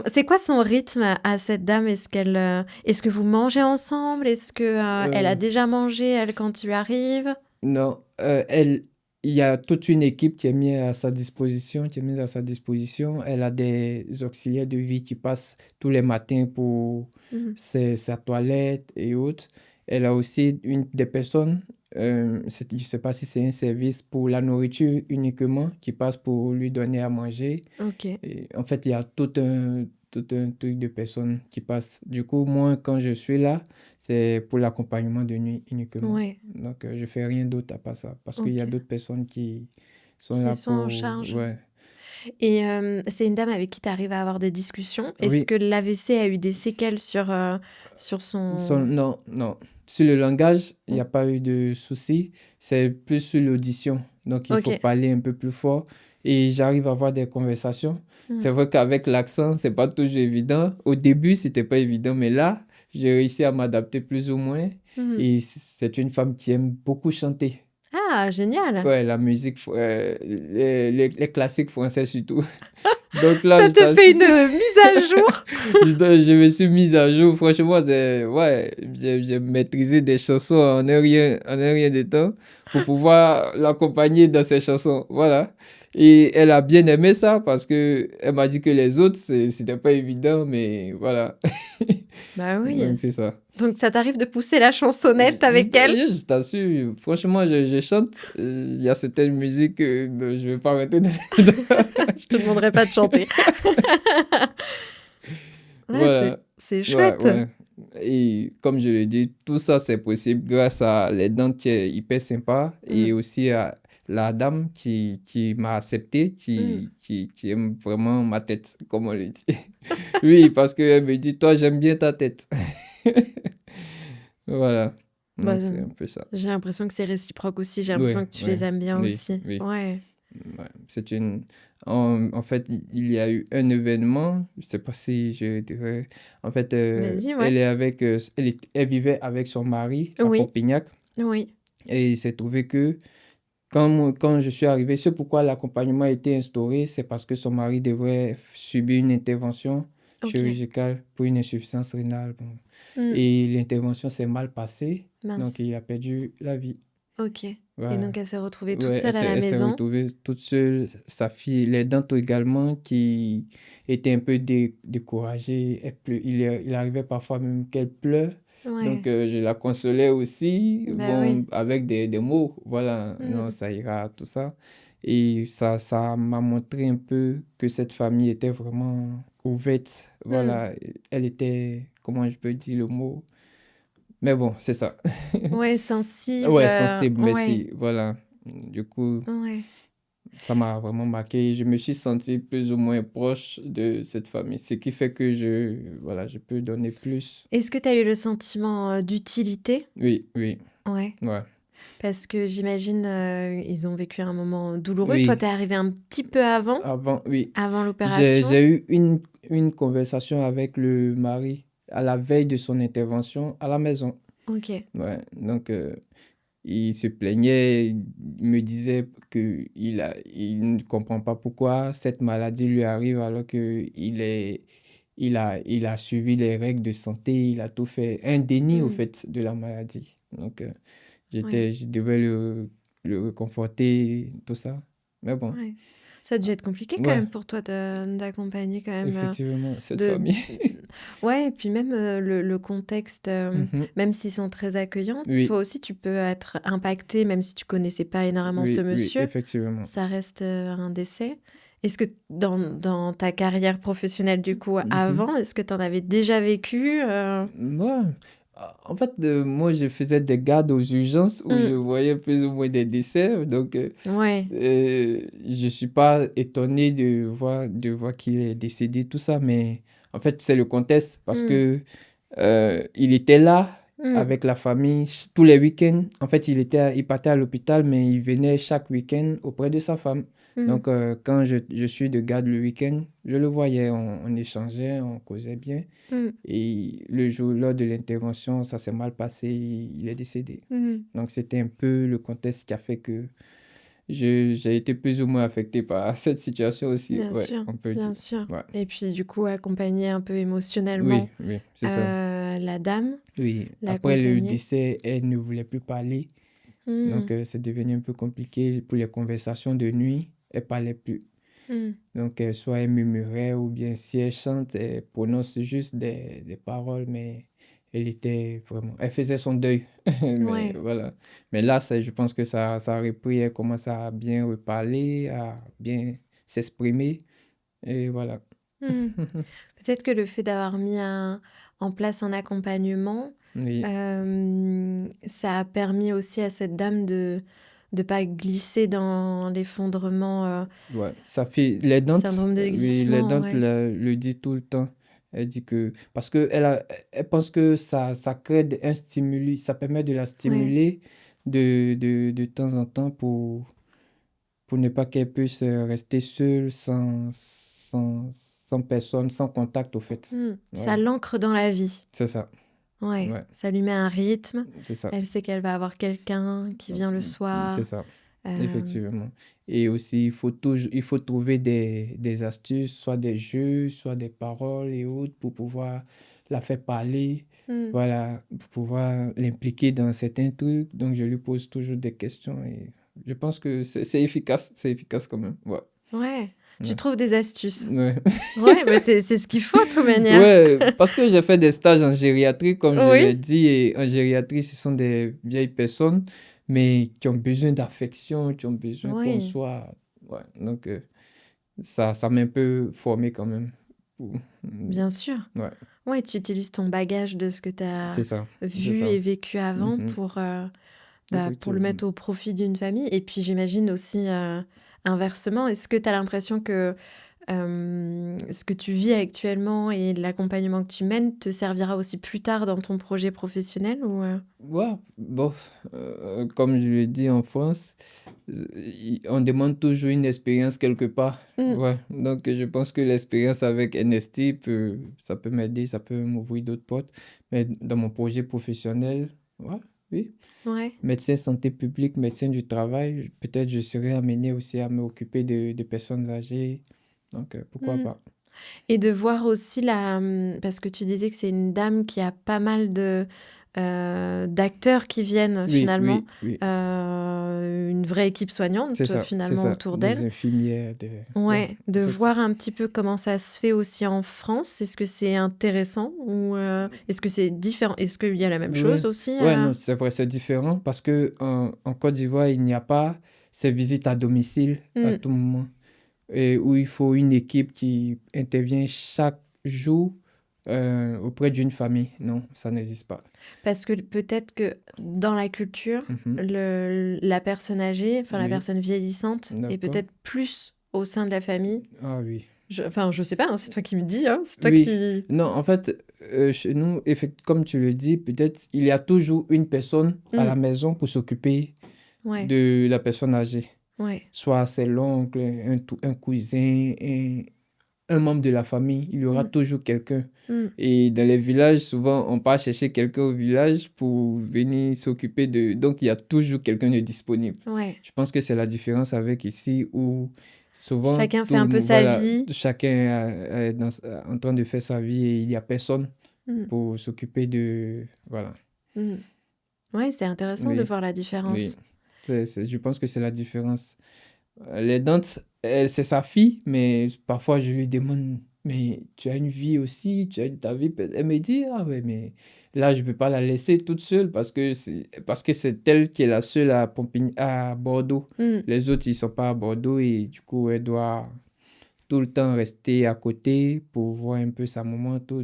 S2: C'est quoi son rythme à cette dame? Est-ce que vous mangez ensemble? Est-ce que elle a
S1: Euh,
S2: déjà mangé, elle, quand tu arrives?
S1: non, il y a toute une équipe qui est mise à sa disposition, qui est mise à sa disposition. Elle a des auxiliaires de vie qui passent tous les matins pour
S2: Mhm.
S1: sa toilette et autres. Elle a aussi des personnes, je ne sais pas si c'est un service pour la nourriture uniquement, qui passe pour lui donner à manger.
S2: Ok.
S1: Et en fait, il y a tout un truc de personnes qui passent. Du coup, moi, quand je suis là, c'est pour l'accompagnement de nuit uniquement.
S2: Ouais.
S1: Donc, je fais rien d'autre à part ça. Parce qu'il y a
S2: Ok.
S1: d'autres personnes qui sont
S2: Qui
S1: là
S2: sont en
S1: pour...
S2: charge.
S1: Ouais.
S2: Et c'est une dame avec qui tu arrives à avoir des discussions. Est-ce
S1: Oui,
S2: que l'AVC a eu des séquelles sur son...
S1: non, non. Sur le langage, il n'y a pas eu de souci. C'est plus sur l'audition. Donc, il faut
S2: Ok.
S1: parler un peu plus fort. Et j'arrive à avoir des conversations.
S2: Hmm.
S1: C'est vrai qu'avec l'accent, c'est pas toujours évident. Au début, c'était pas évident. Mais là, j'ai réussi à m'adapter plus ou moins.
S2: Mhm.
S1: Et c'est une femme qui aime beaucoup chanter.
S2: Ah, génial.
S1: Ouais, la musique, les classiques français surtout. Donc là,
S2: Ça
S1: je
S2: te fait une
S1: t'assure.
S2: mise à jour.
S1: Je me suis mis à jour. Franchement, ouais, j'ai maîtrisé des chansons en un rien de temps pour pouvoir l'accompagner dans ses chansons. Voilà. Et elle a bien aimé ça parce que elle m'a dit que les autres, c'était pas évident, mais voilà.
S2: Bah oui.
S1: Donc, c'est ça.
S2: Donc ça t'arrive de pousser la chansonnette avec elle?
S1: Je t'assure, franchement, je chante. Il y a certaines musiques que je ne vais pas rentrer dans.
S2: Je te demanderai pas de chanter. Ouais,
S1: Voilà.
S2: c'est
S1: Ouais,
S2: chouette.
S1: ouais. Et comme je le dis, tout ça, c'est possible grâce à les dents qui est hyper sympa et
S2: Mm.
S1: aussi à la dame qui m'a accepté, qui aime vraiment ma tête, comme on le dit. Oui, parce qu'elle me dit, toi, j'aime bien ta tête. Voilà.
S2: Bah,
S1: Donc, c'est un peu ça.
S2: j'ai l'impression que c'est réciproque aussi. J'ai
S1: Oui,
S2: l'impression que tu
S1: oui,
S2: les aimes bien
S1: oui,
S2: aussi.
S1: oui.
S2: Ouais.
S1: Ouais, c'est une... En fait, il y a eu un événement, je sais pas si je dirais... En fait,
S2: Vas-y, ouais.
S1: elle vivait avec son mari à
S2: Oui,
S1: Popignac
S2: oui.
S1: et il s'est trouvé que quand je suis arrivé, c'est pourquoi l'accompagnement a été instauré, c'est parce que son mari devrait subir une intervention
S2: Ok.
S1: chirurgicale pour une insuffisance rénale. Bon.
S2: Hmm,
S1: Et l'intervention s'est mal passée, donc
S2: mince.
S1: il a perdu la vie.
S2: Ok. Et
S1: Voilà.
S2: donc, elle s'est retrouvée toute
S1: Ouais,
S2: seule à la
S1: elle s'est
S2: maison.
S1: retrouvée toute seule, sa fille, les dents également, qui était un peu découragée. Il arrivait parfois même qu'elle pleure. Donc,
S2: Ouais.
S1: je la consolais aussi,
S2: Bah
S1: bon,
S2: oui.
S1: avec des mots. Voilà, non,
S2: Hmm,
S1: ça ira, tout ça. Et ça m'a montré un peu que cette famille était vraiment ouverte.
S2: hmm.
S1: Voilà, elle était, comment je peux dire le mot? Mais bon, c'est ça.
S2: Ouais, sensible.
S1: Ouais, sensible,
S2: Ouais.
S1: merci. Voilà. Du coup,
S2: Ouais.
S1: ça m'a vraiment marqué. Je me suis senti plus ou moins proche de cette famille, ce qui fait que voilà, je peux donner plus.
S2: Est-ce que tu as eu le sentiment d'utilité?
S1: Oui, oui,
S2: Ouais.
S1: ouais.
S2: Parce que j'imagine, ils ont vécu un moment douloureux. Toi,
S1: Oui,
S2: t'es arrivé un petit peu avant,
S1: avant, oui.
S2: avant
S1: J'ai,
S2: l'opération.
S1: j'ai eu une conversation avec le mari à la veille de son intervention à la maison.
S2: Ok.
S1: Ouais, donc il se plaignait, il me disait que il ne comprend pas pourquoi cette maladie lui arrive alors que il a suivi les règles de santé, il a tout fait, un déni au
S2: Hmm,
S1: fait de la maladie. Donc
S2: ouais,
S1: je devais le réconforter, tout ça. Mais bon,
S2: ouais. Ça a dû être compliqué quand
S1: ouais,
S2: même pour toi d'accompagner quand même.
S1: effectivement, cette
S2: De...
S1: famille.
S2: Ouais, et puis même le contexte,
S1: Mhm.
S2: même s'ils sont très accueillants, toi
S1: Oui,
S2: aussi tu peux être impacté, même si tu connaissais pas énormément ce
S1: oui, oui,
S2: monsieur,
S1: effectivement.
S2: ça reste un décès. Est-ce que dans ta carrière professionnelle du coup
S1: Mhm.
S2: avant, est-ce que tu en avais déjà vécu
S1: Ouais. En fait, moi, je faisais des gardes aux urgences où
S2: Hmm,
S1: je voyais plus ou moins des décès. Donc,
S2: ouais.
S1: je ne suis pas étonné de voir qu'il est décédé, tout ça. Mais en fait, c'est le contexte parce
S2: Hmm,
S1: que il était là
S2: hmm,
S1: avec la famille tous les week-ends. En fait, il partait à l'hôpital, mais il venait chaque week-end auprès de sa femme.
S2: hmm,
S1: Donc, quand je suis de garde le week-end, je le voyais, on échangeait, on causait bien.
S2: hmm,
S1: Et le jour, lors de l'intervention, ça s'est mal passé, il est décédé.
S2: hmm.
S1: Donc, c'était un peu le contexte qui a fait que j'ai été plus ou moins affecté par cette situation aussi. Ouais, on peut le
S2: Bien
S1: dire.
S2: sûr.
S1: Ouais.
S2: Et puis du coup, accompagner un peu émotionnellement
S1: Oui, oui, c'est ça.
S2: la dame,
S1: Oui, après le
S2: l'accompagner.
S1: décès, elle ne voulait plus parler.
S2: Hmm,
S1: Donc, c'est devenu un peu compliqué pour les conversations de nuit. Elle parlait plus.
S2: hmm.
S1: Donc, soit elle murmurait ou bien si elle chante, elle prononce juste des paroles, mais elle était vraiment... Elle faisait son deuil. Mais
S2: Ouais.
S1: voilà. Mais là, je pense que ça a repris. Elle commence à bien reparler, à bien s'exprimer. Et voilà.
S2: Hmm. Peut-être que le fait d'avoir mis en place un accompagnement,
S1: Oui,
S2: ça a permis aussi à cette dame de ne pas glisser dans l'effondrement,
S1: ouais. Ça fait... Les dents,
S2: syndrome de
S1: oui, les
S2: glissement,
S1: dents
S2: ouais.
S1: le dit tout le temps. Elle dit que... Parce que elle pense que ça crée un stimuli. Ça permet de la
S2: Ouais.
S1: stimuler de temps en temps pour ne pas qu'elle puisse rester seule, sans personne, sans contact, au fait.
S2: Hmm. Ça
S1: Voilà,
S2: l'ancre dans la vie.
S1: c'est ça.
S2: Ouais.
S1: Ouais,
S2: Ça lui met un rythme.
S1: c'est ça.
S2: Elle sait qu'elle va avoir quelqu'un qui vient le
S1: C'est
S2: soir.
S1: ça,
S2: Euh,
S1: effectivement. Et aussi, il faut trouver des astuces, soit des jeux, soit des paroles et autres pour pouvoir la faire parler.
S2: hmm.
S1: Voilà, pour pouvoir l'impliquer dans certains trucs. Donc, je lui pose toujours des questions et je pense que c'est efficace quand même. Ouais,
S2: Ouais. Tu
S1: ouais.
S2: trouves des astuces.
S1: Ouais.
S2: Ouais, mais c'est ce qu'il faut de toute manière.
S1: Ouais, parce que j'ai fait des stages en gériatrie, comme je l'ai
S2: Oui.
S1: dit, et en gériatrie, ce sont des vieilles personnes, mais qui ont besoin d'affection, qui ont besoin qu'on
S2: Oui.
S1: soit... Ouais, donc ça m'a un peu formé quand même. Pour-
S2: Bien sûr.
S1: Ouais,
S2: Ouais, tu utilises ton bagage de ce que tu as
S1: c'est ça, c'est
S2: vu
S1: ça.
S2: et vécu avant
S1: Mhm.
S2: pour le
S1: effectivement.
S2: mettre au profit d'une famille. Et puis j'imagine aussi inversement, est-ce que tu as l'impression que ce que tu vis actuellement et l'accompagnement que tu mènes te servira aussi plus tard dans ton projet professionnel ou
S1: Ouais, bof, comme je l'ai dit en France, on demande toujours une expérience quelque part.
S2: Mm,
S1: Ouais, donc je pense que l'expérience avec NST ça peut m'aider, ça peut m'ouvrir d'autres portes. Mais dans mon projet professionnel, ouais, oui,
S2: ouais.
S1: médecin santé publique, médecin du travail, peut-être je serai amené aussi à m'occuper de personnes âgées. Donc pourquoi
S2: Mm.
S1: pas?
S2: Et de voir aussi parce que tu disais que c'est une dame qui a pas mal d'acteurs qui viennent
S1: Oui,
S2: finalement,
S1: oui, oui,
S2: une vraie équipe soignante
S1: c'est
S2: finalement
S1: ça,
S2: autour
S1: des
S2: d'elle.
S1: infirmières, ouais,
S2: Ouais, de
S1: effectivement.
S2: voir un petit peu comment ça se fait aussi en France. Est-ce que c'est intéressant ou est-ce que c'est différent? Est-ce qu'il y a la même
S1: Ouais,
S2: chose aussi
S1: ouais, non, c'est vrai, c'est différent parce que en Côte d'Ivoire, il n'y a pas ces visites à domicile à
S2: Hmm.
S1: tout moment et où il faut une équipe qui intervient chaque jour auprès d'une famille. Non, ça n'existe pas.
S2: Parce que peut-être que dans la culture,
S1: Mhm.
S2: la personne âgée, enfin la
S1: Oui,
S2: personne vieillissante, est
S1: d'accord.
S2: peut-être plus au sein de la famille.
S1: Ah oui.
S2: Enfin, je sais pas, hein, c'est toi qui me dis, hein, c'est toi
S1: Oui,
S2: qui...
S1: non, en fait, chez nous, comme tu le dis, peut-être il y a toujours une personne à
S2: Hmm,
S1: la maison pour s'occuper
S2: ouais,
S1: de la personne âgée.
S2: ouais.
S1: Soit c'est l'oncle, un cousin, un membre de la famille, il y aura
S2: Hmm,
S1: toujours quelqu'un.
S2: hmm,
S1: Et dans les villages, souvent, on part chercher quelqu'un au village pour venir s'occuper de... Donc, il y a toujours quelqu'un de disponible.
S2: ouais.
S1: Je pense que c'est la différence avec ici où souvent,
S2: Chacun fait un peu sa
S1: voilà,
S2: vie.
S1: chacun est en train de faire sa vie et il n'y a personne
S2: Hmm,
S1: pour s'occuper de... Voilà.
S2: hmm. Ouais, c'est intéressant de
S1: Oui,
S2: voir la
S1: oui.
S2: différence.
S1: Je pense que c'est la différence. Les Dantes, c'est sa fille, mais parfois je lui demande, mais tu as une vie aussi, tu as ta vie. Elle me dit, ah ouais, mais là, je ne peux pas la laisser toute seule parce que c'est elle qui est la seule à Bordeaux.
S2: Hmm,
S1: Les autres, ils ne sont pas à Bordeaux et du coup, elle doit tout le temps rester à côté pour voir un peu sa maman. Tout.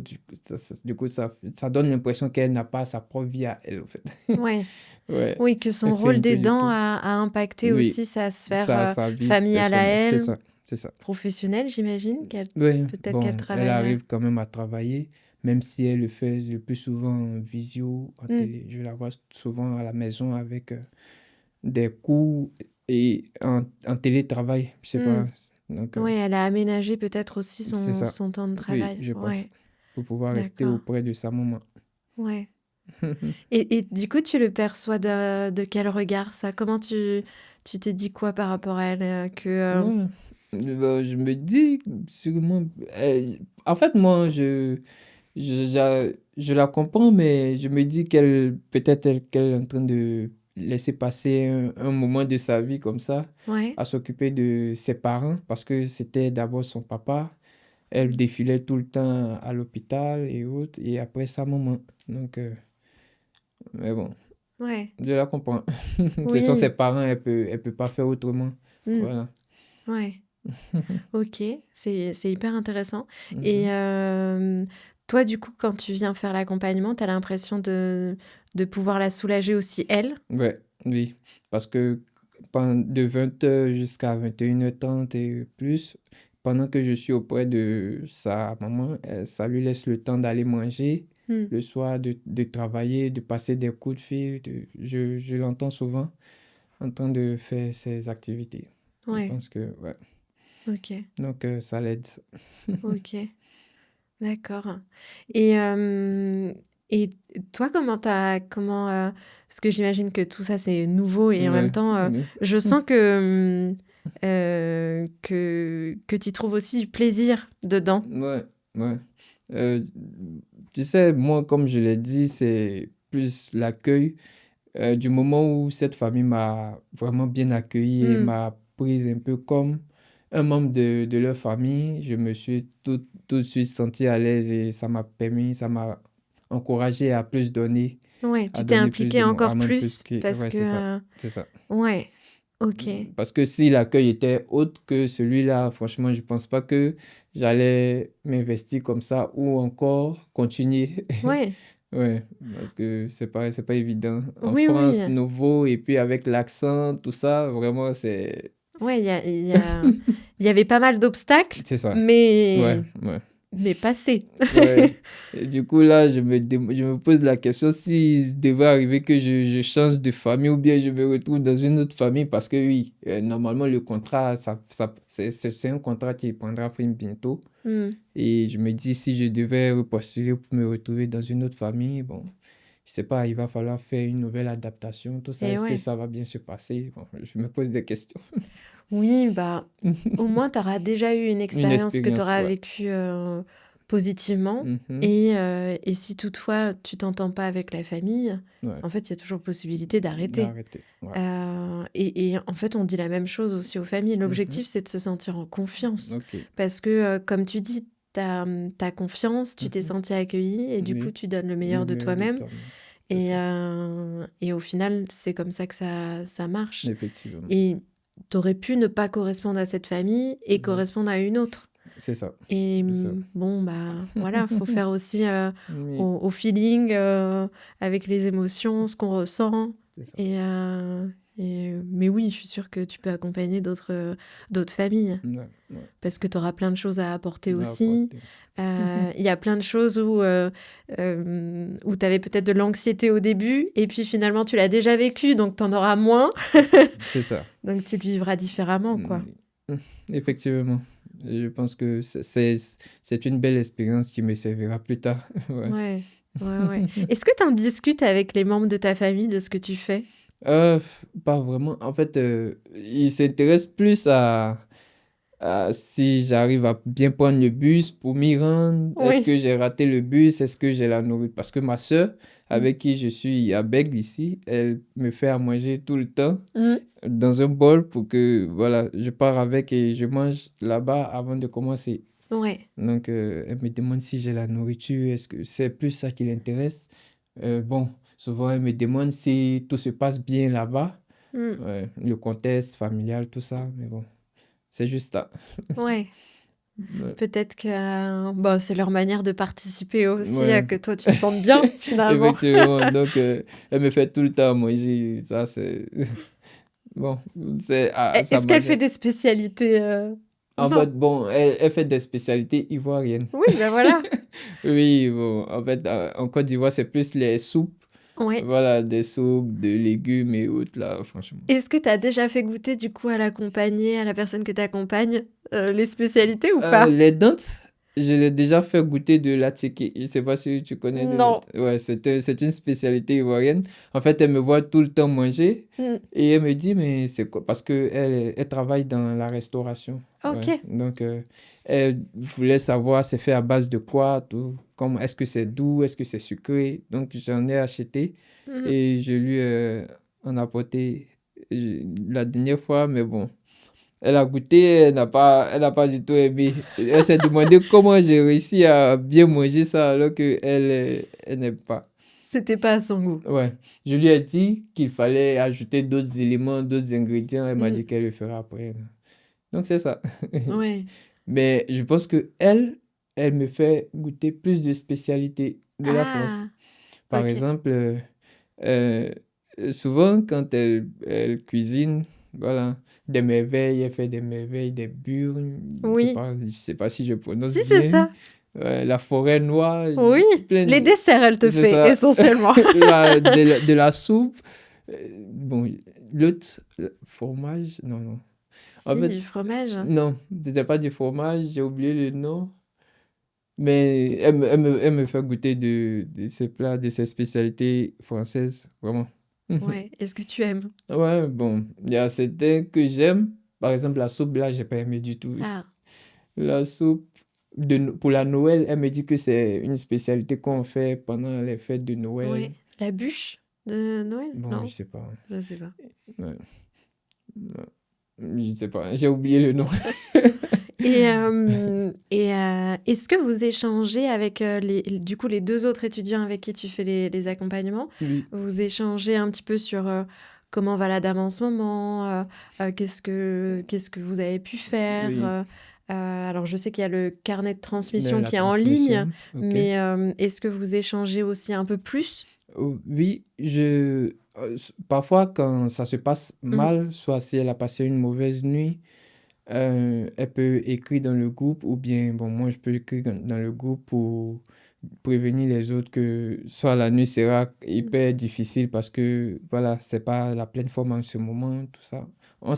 S1: Du coup, ça donne l'impression qu'elle n'a pas sa propre vie à elle, en fait.
S2: ouais.
S1: Ouais,
S2: Oui, que
S1: elle
S2: son
S1: fait
S2: rôle
S1: un peu de
S2: d'aidant
S1: tout.
S2: a impacté
S1: Oui,
S2: aussi sa sphère
S1: sa vie
S2: familiale à
S1: personnelle, c'est
S2: elle,
S1: ça, c'est ça.
S2: professionnelle, j'imagine,
S1: Oui,
S2: peut-être qu'elle
S1: bon, elle
S2: travaille.
S1: arrive quand même à travailler, même si elle le fait le plus souvent en visio, en
S2: Hmm,
S1: télé. Je la vois souvent à la maison avec des cours et en télétravail, je sais
S2: hmm.
S1: pas. Donc,
S2: Oui, elle a aménagé peut-être aussi
S1: c'est ça.
S2: son temps de
S1: Oui,
S2: travail.
S1: je pense.
S2: Ouais,
S1: Pour pouvoir rester
S2: d'accord.
S1: auprès de sa maman.
S2: Ouais. Et du coup, tu le perçois de quel regard ça? Comment tu te dis quoi par rapport à elle
S1: Ouais. Ben, je me dis, sûrement. En fait, moi, je la comprends, mais je me dis qu'elle est en train de laisser passer un moment de sa vie comme ça,
S2: Ouais.
S1: à s'occuper de ses parents, parce que c'était d'abord son papa. Elle défilait tout le temps à l'hôpital et autres, et après sa maman. Donc, mais bon,
S2: Ouais.
S1: je la comprends. Ce sont ses
S2: Oui.
S1: parents, elle peut pas faire autrement.
S2: Hmm,
S1: Voilà.
S2: ouais. Ok, c'est hyper intéressant. Et
S1: Mhm.
S2: toi, du coup, quand tu viens faire l'accompagnement, tu as l'impression de pouvoir la soulager aussi, elle?
S1: Ouais, oui, parce que de 20h jusqu'à 21h30 et plus, pendant que je suis auprès de sa maman, ça lui laisse le temps d'aller manger
S2: Hmm,
S1: le soir, de travailler, de passer des coups de fil. Je l'entends souvent en train de faire ses activités. Je
S2: ouais,
S1: pense que, ouais.
S2: ok,
S1: Donc, ça l'aide.
S2: ok, d'accord. Et, et toi, parce que j'imagine que tout ça, c'est nouveau et en même
S1: Ouais,
S2: temps,
S1: oui.
S2: je sens que tu trouves aussi du plaisir dedans.
S1: Ouais, ouais. Euh, Tu sais, moi, comme je l'ai dit, c'est plus l'accueil. Du moment où cette famille m'a vraiment bien accueilli et
S2: Hmm,
S1: m'a prise un peu comme un membre de leur famille, je me suis tout de suite senti à l'aise et ça m'a encouragé à plus donner,
S2: ouais,
S1: à
S2: tu t'es
S1: donner plus
S2: impliqué
S1: de mon, à
S2: encore
S1: même plus
S2: plus
S1: que,
S2: parce
S1: ouais, c'est ça,
S2: que,
S1: c'est ça.
S2: ouais, ok.
S1: Parce que si l'accueil était autre que celui-là, franchement, je pense pas que j'allais m'investir comme ça ou encore continuer
S2: Ouais,
S1: Ouais, parce que c'est pas évident. En
S2: Oui, oui.
S1: France, nouveau, et puis avec l'accent, tout ça, vraiment, c'est...
S2: Ouais, il y avait pas mal d'obstacles,
S1: C'est ça. Ouais,
S2: mais,
S1: ouais.
S2: mais passés.
S1: Ouais. Et du coup, là, je me pose la question s'il devait arriver que je change de famille ou bien je me retrouve dans une autre famille parce que oui, normalement, le contrat, c'est un contrat qui prendra fin bientôt.
S2: Hmm.
S1: Et je me dis, si je devais repostuler pour me retrouver dans une autre famille, bon, je sais pas, il va falloir faire une nouvelle adaptation, tout ça.
S2: Et
S1: Est-ce que
S2: ouais.
S1: ça va bien se passer? Bon, je me pose des questions.
S2: Oui, bah, au moins, tu auras déjà eu une
S1: Une
S2: expérience que tu
S1: expérience,
S2: auras
S1: ouais.
S2: vécue positivement.
S1: Mhm.
S2: Et si toutefois tu t'entends pas avec la famille,
S1: Ouais,
S2: en fait, il y a toujours possibilité d'arrêter.
S1: arrêtez. Ouais.
S2: Et en fait, on dit la même chose aussi aux familles.
S1: Mhm.
S2: L'objectif, c'est de se sentir en confiance.
S1: Ok.
S2: Parce que, comme tu dis, t'as confiance, tu t'es
S1: Mhm.
S2: senti accueilli et du coup,
S1: Oui,
S2: tu donnes le
S1: le
S2: meilleur de
S1: meilleur de
S2: toi-même.
S1: toi-même. C'est ça.
S2: Et au final, c'est comme ça que ça marche.
S1: Effectivement.
S2: Et t'aurais pu ne pas correspondre à cette famille et
S1: Ouais.
S2: correspondre à une autre.
S1: C'est ça.
S2: Et
S1: C'est ça.
S2: bon, bah voilà, faut faire aussi
S1: Oui,
S2: au feeling, avec les émotions, ce qu'on ressent.
S1: c'est ça.
S2: Mais oui, je suis sûre que tu peux accompagner d'autres familles
S1: Ouais, ouais.
S2: parce que tu auras plein de choses à apporter
S1: À
S2: aussi.
S1: apporter.
S2: Il y a plein de choses où tu avais peut-être de l'anxiété au début et puis finalement tu l'as déjà vécu, donc tu en auras moins.
S1: C'est ça. C'est ça.
S2: Donc tu le vivras différemment, quoi.
S1: Mm, Effectivement. Je pense que c'est une belle expérience qui me servira plus tard. Ouais.
S2: Ouais, ouais, ouais. Est-ce que tu en discutes avec les membres de ta famille de ce que tu fais?
S1: Pas vraiment. En fait, ils s'intéressent plus à si j'arrive à bien prendre le bus pour m'y rendre. Est-ce
S2: Oui.
S1: que j'ai raté le bus? Est-ce que j'ai la nourriture? Parce que ma sœur,
S2: Mm.
S1: avec qui je suis à Bègle ici, elle me fait à manger tout le temps
S2: Mm.
S1: dans un bol pour que, voilà, je pars avec et je mange là-bas avant de commencer.
S2: Ouais.
S1: Donc, elle me demande si j'ai la nourriture, est-ce que c'est plus ça qui l'intéresse. Bon, souvent, elle me demande si tout se passe bien là-bas.
S2: Mm.
S1: Ouais, le contexte familial, tout ça, mais bon, c'est juste ça.
S2: Ouais.
S1: Ouais,
S2: Peut-être que bah, c'est leur manière de participer aussi à
S1: ouais.
S2: que toi tu te sentes bien finalement.
S1: Effectivement, donc, elle me fait tout le temps manger, ça, c'est... Bon, c'est à sa
S2: Est-ce qu'elle fait
S1: manière.
S2: des spécialités
S1: En
S2: Non.
S1: fait, bon, elle fait des spécialités ivoiriennes.
S2: Oui, ben voilà.
S1: Oui, bon, en fait, en Côte d'Ivoire, c'est plus les soupes.
S2: Ouais.
S1: Voilà, des soupes, de légumes et autres, là, franchement.
S2: Est-ce que tu as déjà fait goûter du coup à l'accompagné, à la personne que tu accompagnes, les spécialités ou pas?
S1: Les dents, je l'ai déjà fait goûter de l'attiqué. Je sais pas si tu connais
S2: Non.
S1: Ouais, c'est une spécialité ivoirienne. En fait, elle me voit tout le temps manger
S2: Mm.
S1: et elle me dit, mais c'est quoi? Parce que elle travaille dans la restauration.
S2: Ok.
S1: Ouais. Donc, elle voulait savoir c'est fait à base de quoi, tout. Comment, est-ce que c'est doux, est-ce que c'est sucré? Donc, j'en ai acheté
S2: Mm.
S1: et je lui en apporté la dernière fois, mais bon. Elle a goûté, elle n'a pas du tout aimé. Elle s'est demandé comment j'ai réussi à bien manger ça alors que elle n'aime pas.
S2: C'était pas à son goût.
S1: Ouais, je lui ai dit qu'il fallait ajouter d'autres éléments, d'autres ingrédients. Elle m'a
S2: Mm.
S1: dit qu'elle le fera après. Donc c'est ça.
S2: Ouais.
S1: Mais je pense que elle me fait goûter plus de spécialités de la France.
S2: Ah,
S1: Par
S2: ok.
S1: exemple, euh, souvent quand elle cuisine, voilà, des merveilles, elle fait des merveilles, des burnes,
S2: Oui.
S1: je sais pas si je prononce
S2: Si, c'est
S1: bien,
S2: ça.
S1: la forêt noire,
S2: Oui.
S1: plein
S2: Les
S1: de...
S2: desserts, elle te
S1: C'est
S2: fait
S1: ça,
S2: essentiellement.
S1: de la soupe. Bon, l'autre, le fromage, non, non. En
S2: Si,
S1: fait,
S2: du fromage.
S1: non, c'était pas du fromage, j'ai oublié le nom. Mais elle me fait goûter de ces plats, de ces spécialités françaises, vraiment.
S2: Ouais. Est-ce que tu aimes?
S1: Ouais, bon, il y a certains que j'aime. Par exemple, la soupe, là, j'ai pas aimé du tout.
S2: Ah,
S1: La soupe pour la Noël, elle me dit que c'est une spécialité qu'on fait pendant les fêtes de Noël.
S2: ouais. La bûche de Noël?
S1: Bon, je
S2: Non,
S1: sais pas.
S2: je sais pas.
S1: Ouais, ouais, je sais pas, j'ai oublié le nom.
S2: Est-ce que vous échangez avec du coup, les deux autres étudiants avec qui tu fais les accompagnements?
S1: Oui,
S2: Vous échangez un petit peu sur comment va la dame en ce moment? Qu'est-ce que vous avez pu faire?
S1: oui.
S2: Alors, je sais qu'il y a le carnet de transmission
S1: La
S2: qui est en ligne,
S1: transmission, ok.
S2: mais est-ce que vous échangez aussi un peu plus?
S1: Oui, parfois quand ça se passe
S2: Mm,
S1: mal, soit si elle a passé une mauvaise nuit, elle peut écrire dans le groupe ou bien, bon, moi je peux écrire dans le groupe pour prévenir les autres que soit la nuit sera
S2: mm,
S1: hyper difficile parce que, voilà, c'est pas la pleine forme en ce moment, tout ça. On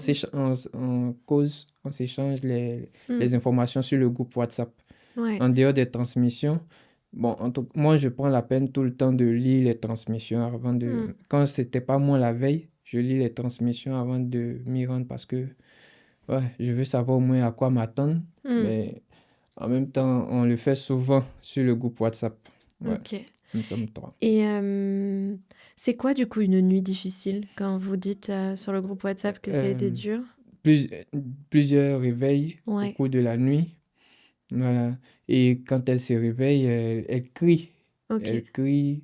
S1: cause, on s'échange
S2: mm.
S1: les informations sur le groupe WhatsApp.
S2: Ouais.
S1: En dehors des transmissions, bon, moi, je prends la peine tout le temps de lire les transmissions avant de...
S2: Mm,
S1: Quand c'était pas moi la veille, je lis les transmissions avant de m'y rendre parce que, ouais, je veux savoir au moins à quoi m'attendre.
S2: mm.
S1: Mais en même temps, on le fait souvent sur le groupe WhatsApp. Ouais,
S2: Ok.
S1: nous sommes 3.
S2: Et c'est quoi du coup une nuit difficile quand vous dites sur le groupe WhatsApp que ça a été
S1: Euh,
S2: dur?
S1: plus- Plusieurs réveils au
S2: Ouais,
S1: cours de la nuit. Voilà. Et quand elle se réveille, elle crie.
S2: ok,
S1: Elle crie.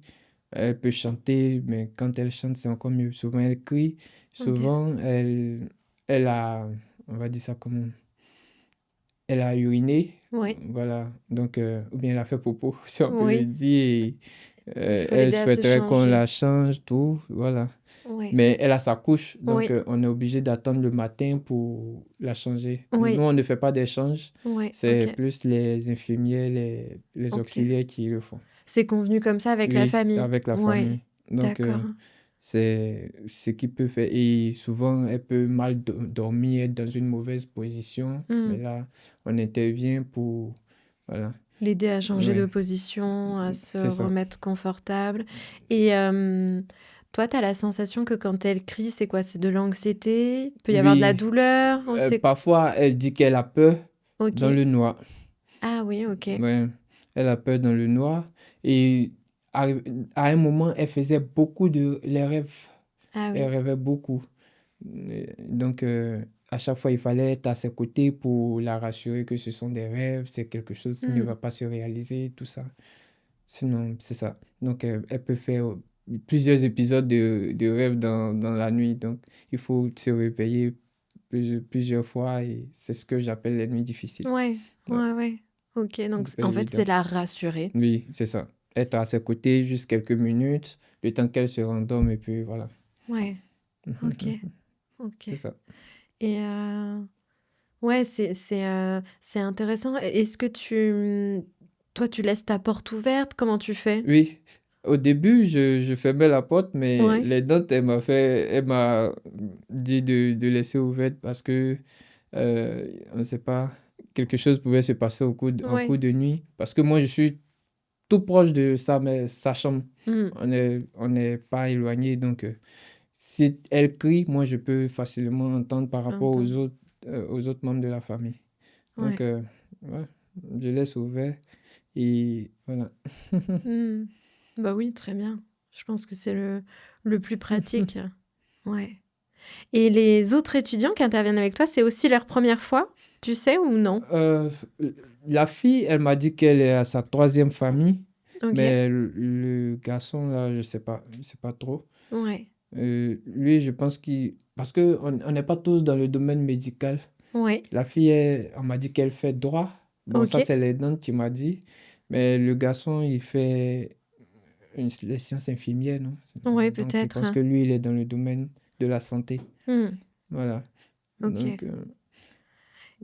S1: Elle peut chanter, mais quand elle chante, c'est encore mieux. Souvent, elle crie.
S2: ok.
S1: Souvent, elle a, on va dire ça comment, elle a uriné.
S2: Ouais,
S1: Voilà. Donc, ou bien elle a fait popo, si on peut le
S2: oui,
S1: dire. Et,
S2: il faut
S1: elle
S2: l'aider à se
S1: souhaiterait qu'on
S2: changer.
S1: la change, tout. Voilà.
S2: Ouais,
S1: Mais elle a sa couche, donc
S2: oui,
S1: on est obligé d'attendre le matin pour la changer. Nous,
S2: oui,
S1: on ne fait pas d'échange.
S2: ouais,
S1: C'est
S2: ok,
S1: plus les infirmiers, les
S2: ok.
S1: auxiliaires qui le font.
S2: C'est convenu comme ça avec la
S1: Oui,
S2: famille.
S1: avec la
S2: Ouais,
S1: famille. Donc,
S2: d'accord.
S1: c'est ce qui peut faire. Et souvent, elle peut mal dormir, être dans une mauvaise position.
S2: Hmm.
S1: Mais là, on intervient pour... Voilà.
S2: L'aider à changer de
S1: Ouais,
S2: position, à se
S1: c'est ça.
S2: remettre confortable. Et toi, tu as la sensation que quand elle crie, c'est quoi? C'est de l'anxiété? Il peut y avoir de la
S1: Oui,
S2: douleur? Ou c'est...
S1: parfois, elle dit qu'elle a peur
S2: Ok.
S1: dans le noir.
S2: Ah oui, ok.
S1: Ouais, elle a peur dans le noir. Et à, à un moment, elle faisait beaucoup de les rêves.
S2: Ah
S1: Elle
S2: oui.
S1: rêvait beaucoup. Donc, à chaque fois, il fallait être à ses côtés pour la rassurer que ce sont des rêves, c'est quelque chose qui ne
S2: Hmm.
S1: va pas se réaliser, tout ça. Sinon, c'est ça. Donc, elle peut faire plusieurs épisodes de rêves dans la nuit. Donc, il faut se réveiller plusieurs fois et c'est ce que j'appelle les nuits difficiles.
S2: Ouais,
S1: Ouais,
S2: ouais, ouais. Ok, donc
S1: c'est pas
S2: en fait, c'est
S1: évident.
S2: la rassurer.
S1: Oui, c'est ça. Être à ses côtés juste quelques minutes, le temps qu'elle se rendorme et puis voilà.
S2: Ouais, ok, ok.
S1: C'est ça.
S2: Et ouais, c'est intéressant. Est-ce que toi, tu laisses ta porte ouverte? Comment tu fais?
S1: Oui, au début, je fermais la porte, mais
S2: Ouais,
S1: les notes, elle m'a dit de laisser ouverte parce que, on ne sait pas, quelque chose pouvait se passer en
S2: ouais.
S1: cours de nuit. Parce que moi, je suis tout proche de sa chambre.
S2: Hmm.
S1: On n'est pas éloigné, donc si elle crie, moi, je peux facilement entendre par rapport
S2: J'entends.
S1: aux autres membres de la famille. Donc,
S2: Ouais.
S1: ouais, je laisse ouvert et voilà.
S2: Hmm. Bah oui, très bien. Je pense que c'est le plus pratique. Ouais. Et les autres étudiants qui interviennent avec toi, c'est aussi leur première fois, tu sais ou non?
S1: Euh, la fille, elle m'a dit qu'elle est à sa troisième famille,
S2: Ok.
S1: mais le garçon, là, je sais pas trop.
S2: Ouais.
S1: Lui, je pense qu'il... Parce que on n'est pas tous dans le domaine médical.
S2: Ouais.
S1: La fille, on m'a dit qu'elle fait droit. Bon,
S2: Ok.
S1: ça, c'est les dents qui m'a dit. Mais le garçon, il fait les sciences infirmières, non?
S2: Ouais,
S1: Donc, je
S2: peut-être.
S1: pense que lui, il est dans le domaine de la santé.
S2: Hmm.
S1: Voilà.
S2: Ok.
S1: Donc,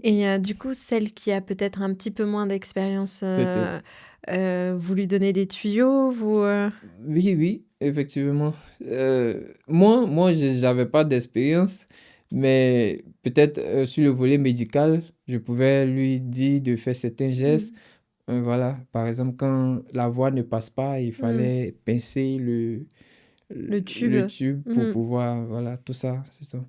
S2: Et du coup, celle qui a peut-être un petit peu moins d'expérience,
S1: c'était...
S2: vous lui donnez des tuyaux,
S1: Oui, oui, effectivement. Moi, j'avais pas d'expérience, mais peut-être sur le volet médical, je pouvais lui dire de faire certains
S2: Hmm.
S1: gestes. Voilà, par exemple, quand la voix ne passe pas, il
S2: Hmm.
S1: fallait pincer
S2: Le tube.
S1: le tube pour
S2: Hmm.
S1: pouvoir, voilà, tout ça. C'est tout.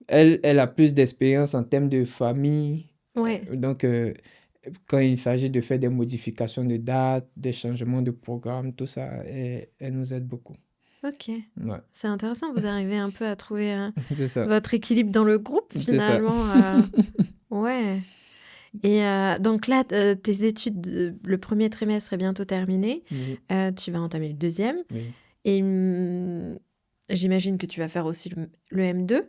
S1: Elle a plus d'expérience en termes de famille.
S2: Ouais.
S1: Donc, quand il s'agit de faire des modifications de date, des changements de programme, tout ça, elle nous aide beaucoup.
S2: Ok.
S1: Ouais,
S2: C'est intéressant, vous arrivez un peu à trouver
S1: c'est ça.
S2: votre équilibre dans le groupe
S1: C'est ça.
S2: finalement. Ouais. Et donc là, tes études, le premier trimestre est bientôt terminé.
S1: Oui,
S2: Tu vas entamer le deuxième.
S1: oui.
S2: Et j'imagine que tu vas faire aussi le M2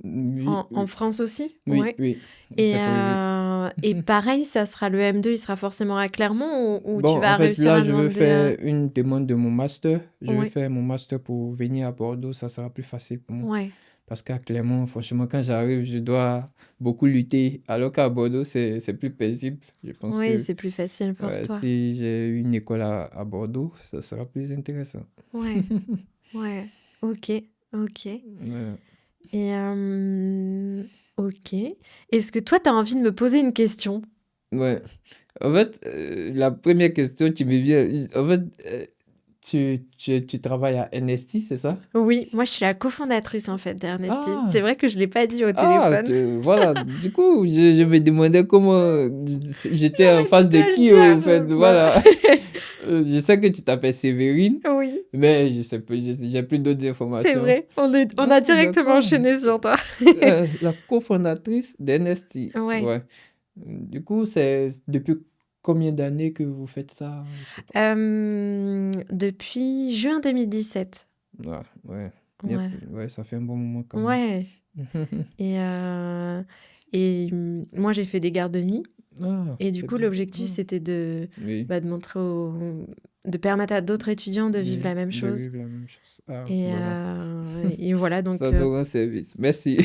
S1: Oui,
S2: en France aussi.
S1: oui,
S2: Ouais.
S1: oui,
S2: Et
S1: c'est prévu.
S2: Et pareil, ça sera le M2, il sera forcément à Clermont ou tu
S1: Bon,
S2: vas
S1: en fait,
S2: réussir
S1: là,
S2: à
S1: je veux
S2: demander...
S1: faire une demande de mon master. Je veux
S2: Oui,
S1: faire mon master pour venir à Bordeaux. Ça sera plus facile pour moi.
S2: ouais.
S1: Parce qu'à Clermont, franchement, quand j'arrive, je dois beaucoup lutter. Alors qu'à Bordeaux, c'est plus paisible. Je pense
S2: Oui,
S1: que
S2: c'est plus facile pour toi.
S1: si j'ai une école à Bordeaux, ça sera plus intéressant.
S2: Ouais, ouais. Ok, ok.
S1: Voilà.
S2: Et ok. Est-ce que toi, tu as envie de me poser une question?
S1: Ouais. En fait, la première question qui me vient, en fait, tu travailles à NST, c'est ça?
S2: Oui, moi je suis la cofondatrice en fait d'Ernesti. C'est
S1: Ah,
S2: vrai que je ne l'ai pas dit au téléphone.
S1: voilà. Du coup, je me demandais comment j'étais en
S2: J'aurais dû
S1: face
S2: te
S1: de
S2: le
S1: qui, au fait.
S2: dire. Bon.
S1: Voilà. Je sais que tu t'appelles Sévérine,
S2: Oui,
S1: mais je sais pas, j'ai plus d'autres
S2: c'est
S1: informations.
S2: vrai. On a
S1: Ah,
S2: directement
S1: d'accord.
S2: enchaîné sur toi.
S1: La cofondatrice d'NST.
S2: Ouais.
S1: Ouais. Du coup, c'est depuis combien d'années que vous faites ça? Je sais pas.
S2: Depuis juin 2017.
S1: Ouais, ouais.
S2: Ouais.
S1: Ouais, ça fait un bon moment quand même.
S2: Ouais. Et moi j'ai fait des gardes de nuit.
S1: Ah,
S2: Et du
S1: c'est
S2: coup,
S1: bien.
S2: l'objectif,
S1: Ah,
S2: c'était
S1: oui,
S2: de montrer de permettre à d'autres étudiants de vivre
S1: oui,
S2: la même
S1: de
S2: chose.
S1: vivre la même chose. Ah,
S2: Et,
S1: voilà.
S2: et voilà,
S1: Ça
S2: donc...
S1: nous rend service. Merci.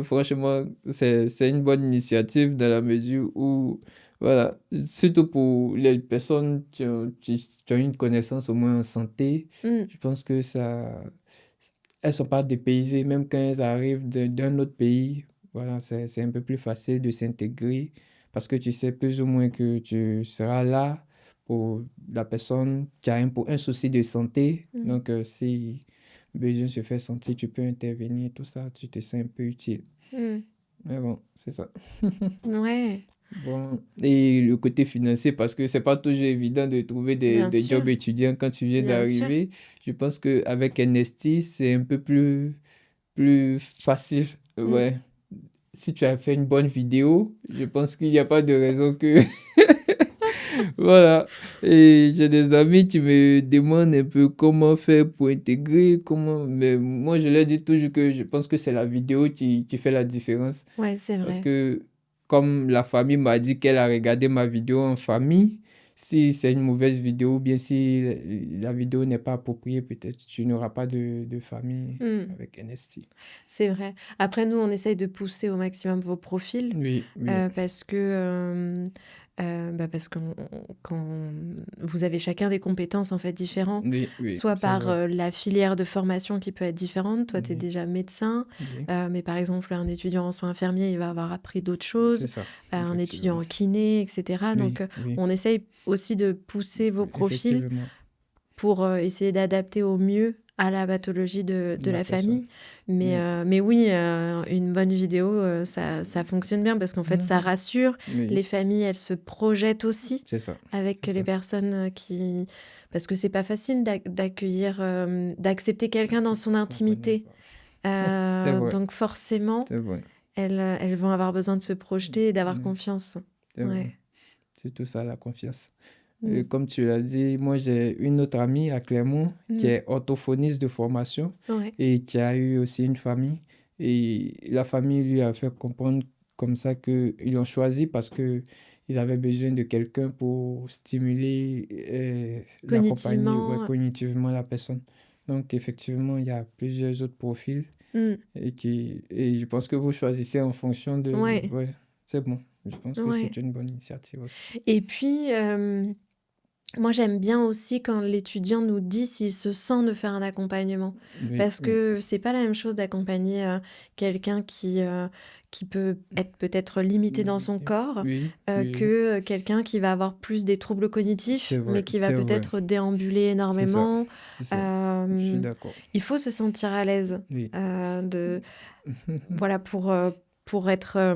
S1: Franchement, c'est une bonne initiative dans la mesure où, voilà, surtout pour les personnes qui ont une connaissance au moins en santé, je pense que elles sont pas dépaysées, même quand elles arrivent d'un autre pays. Voilà, c'est un peu plus facile de s'intégrer parce que tu sais plus ou moins que tu seras là pour la personne qui a pour un souci de santé. Donc, si besoin se fait sentir, tu peux intervenir, tout ça, tu te sens un peu utile. Mais bon, c'est ça.
S2: Ouais,
S1: Bon, et le côté financier, parce que c'est pas toujours évident de trouver
S2: bien
S1: des
S2: sûr,
S1: jobs étudiants quand tu viens
S2: bien sûr.
S1: d'arriver. Je pense qu'avec NST, c'est un peu plus facile. Ouais. Si tu as fait une bonne vidéo, je pense qu'il n'y a pas de raison que... Voilà. Et j'ai des amis qui me demandent un peu comment faire pour intégrer, comment... Mais moi, je leur dis toujours que je pense que c'est la vidéo qui fait la différence.
S2: Ouais, c'est
S1: Parce
S2: vrai.
S1: que comme la famille m'a dit qu'elle a regardé ma vidéo en famille, si c'est une mauvaise vidéo ou bien si la vidéo n'est pas appropriée, peut-être tu n'auras pas de famille
S2: Mm.
S1: avec NST.
S2: C'est vrai. Après, nous, on essaye de pousser au maximum vos profils
S1: Oui, oui,
S2: parce que parce que quand vous avez chacun des compétences en fait différentes,
S1: oui, oui,
S2: soit
S1: c'est
S2: par
S1: vrai.
S2: la filière de formation qui peut être différente. Toi, tu es
S1: Oui,
S2: déjà médecin,
S1: oui,
S2: mais par exemple, un étudiant en soins infirmiers, il va avoir appris d'autres
S1: c'est
S2: choses,
S1: ça,
S2: un étudiant
S1: effectivement.
S2: en kiné, etc. Donc,
S1: Oui, oui,
S2: on essaye aussi de pousser vos profils
S1: effectivement,
S2: pour essayer d'adapter au mieux à la pathologie de
S1: la
S2: la
S1: personne.
S2: famille.
S1: Oui.
S2: Mais oui, une bonne vidéo, ça fonctionne bien parce qu'en fait, ça
S1: Mhm.
S2: rassure.
S1: Oui,
S2: Les familles, elles se projettent aussi
S1: c'est ça,
S2: avec
S1: c'est
S2: les
S1: ça.
S2: personnes qui... Parce que c'est pas facile d'accueillir, d'accepter quelqu'un dans
S1: Qui
S2: son
S1: comprenait
S2: intimité.
S1: pas. C'est vrai,
S2: Donc forcément,
S1: c'est vrai.
S2: elles vont avoir besoin de se projeter et d'avoir
S1: Oui,
S2: confiance.
S1: c'est vrai.
S2: Ouais.
S1: C'est tout ça, la confiance. Et
S2: Mm.
S1: comme tu l'as dit, moi j'ai une autre amie à Clermont qui
S2: Mm.
S1: est orthophoniste de formation
S2: Ouais.
S1: et qui a eu aussi une famille. Et la famille lui a fait comprendre comme ça qu'ils l'ont choisi parce que ils avaient besoin de quelqu'un pour stimuler et l'accompagner, ouais,
S2: Cognitivement.
S1: cognitivement la personne. Donc effectivement, il y a plusieurs autres profils
S2: Mm.
S1: et je pense que vous choisissez en fonction de...
S2: Ouais.
S1: Ouais, c'est bon. Je pense que
S2: Ouais.
S1: c'est une bonne initiative aussi.
S2: Et puis, moi, j'aime bien aussi quand l'étudiant nous dit s'il se sent de faire un accompagnement.
S1: Oui,
S2: Parce
S1: oui.
S2: que c'est pas la même chose d'accompagner quelqu'un qui peut être peut-être limité dans son corps
S1: Oui, oui,
S2: que quelqu'un qui va avoir plus des troubles cognitifs, mais qui va
S1: c'est vrai,
S2: peut-être déambuler
S1: c'est ça,
S2: énormément.
S1: c'est ça. Je suis
S2: Euh,
S1: d'accord.
S2: il faut se sentir à l'aise
S1: Oui.
S2: voilà, pour être...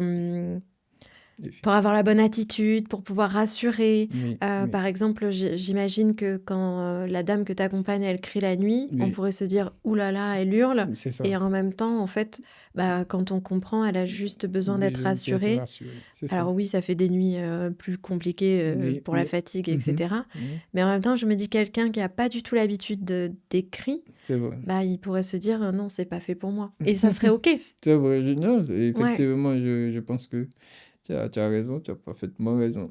S2: Pour avoir la bonne attitude, pour pouvoir rassurer.
S1: Oui, oui,
S2: Par exemple, j'imagine que quand la dame que tu accompagnes, elle crie la nuit, on
S1: oui,
S2: pourrait se dire, ouh là là, elle hurle.
S1: c'est ça.
S2: Et en même temps, en fait, bah, quand on comprend, elle a juste besoin d'être
S1: Besoin d'être
S2: rassurée.
S1: rassuré, c'est ça.
S2: Alors oui, ça fait des nuits plus compliquées
S1: Oui,
S2: pour la
S1: oui,
S2: fatigue,
S1: mhm,
S2: etc.
S1: oui,
S2: Mais en même temps, je me dis, quelqu'un qui n'a pas du tout l'habitude des cris,
S1: c'est vrai.
S2: bah, il pourrait se dire, non, c'est pas fait pour moi. Et ça serait OK.
S1: C'est vrai, non,
S2: Ouais.
S1: effectivement, je pense que tu as raison, tu as parfaitement raison.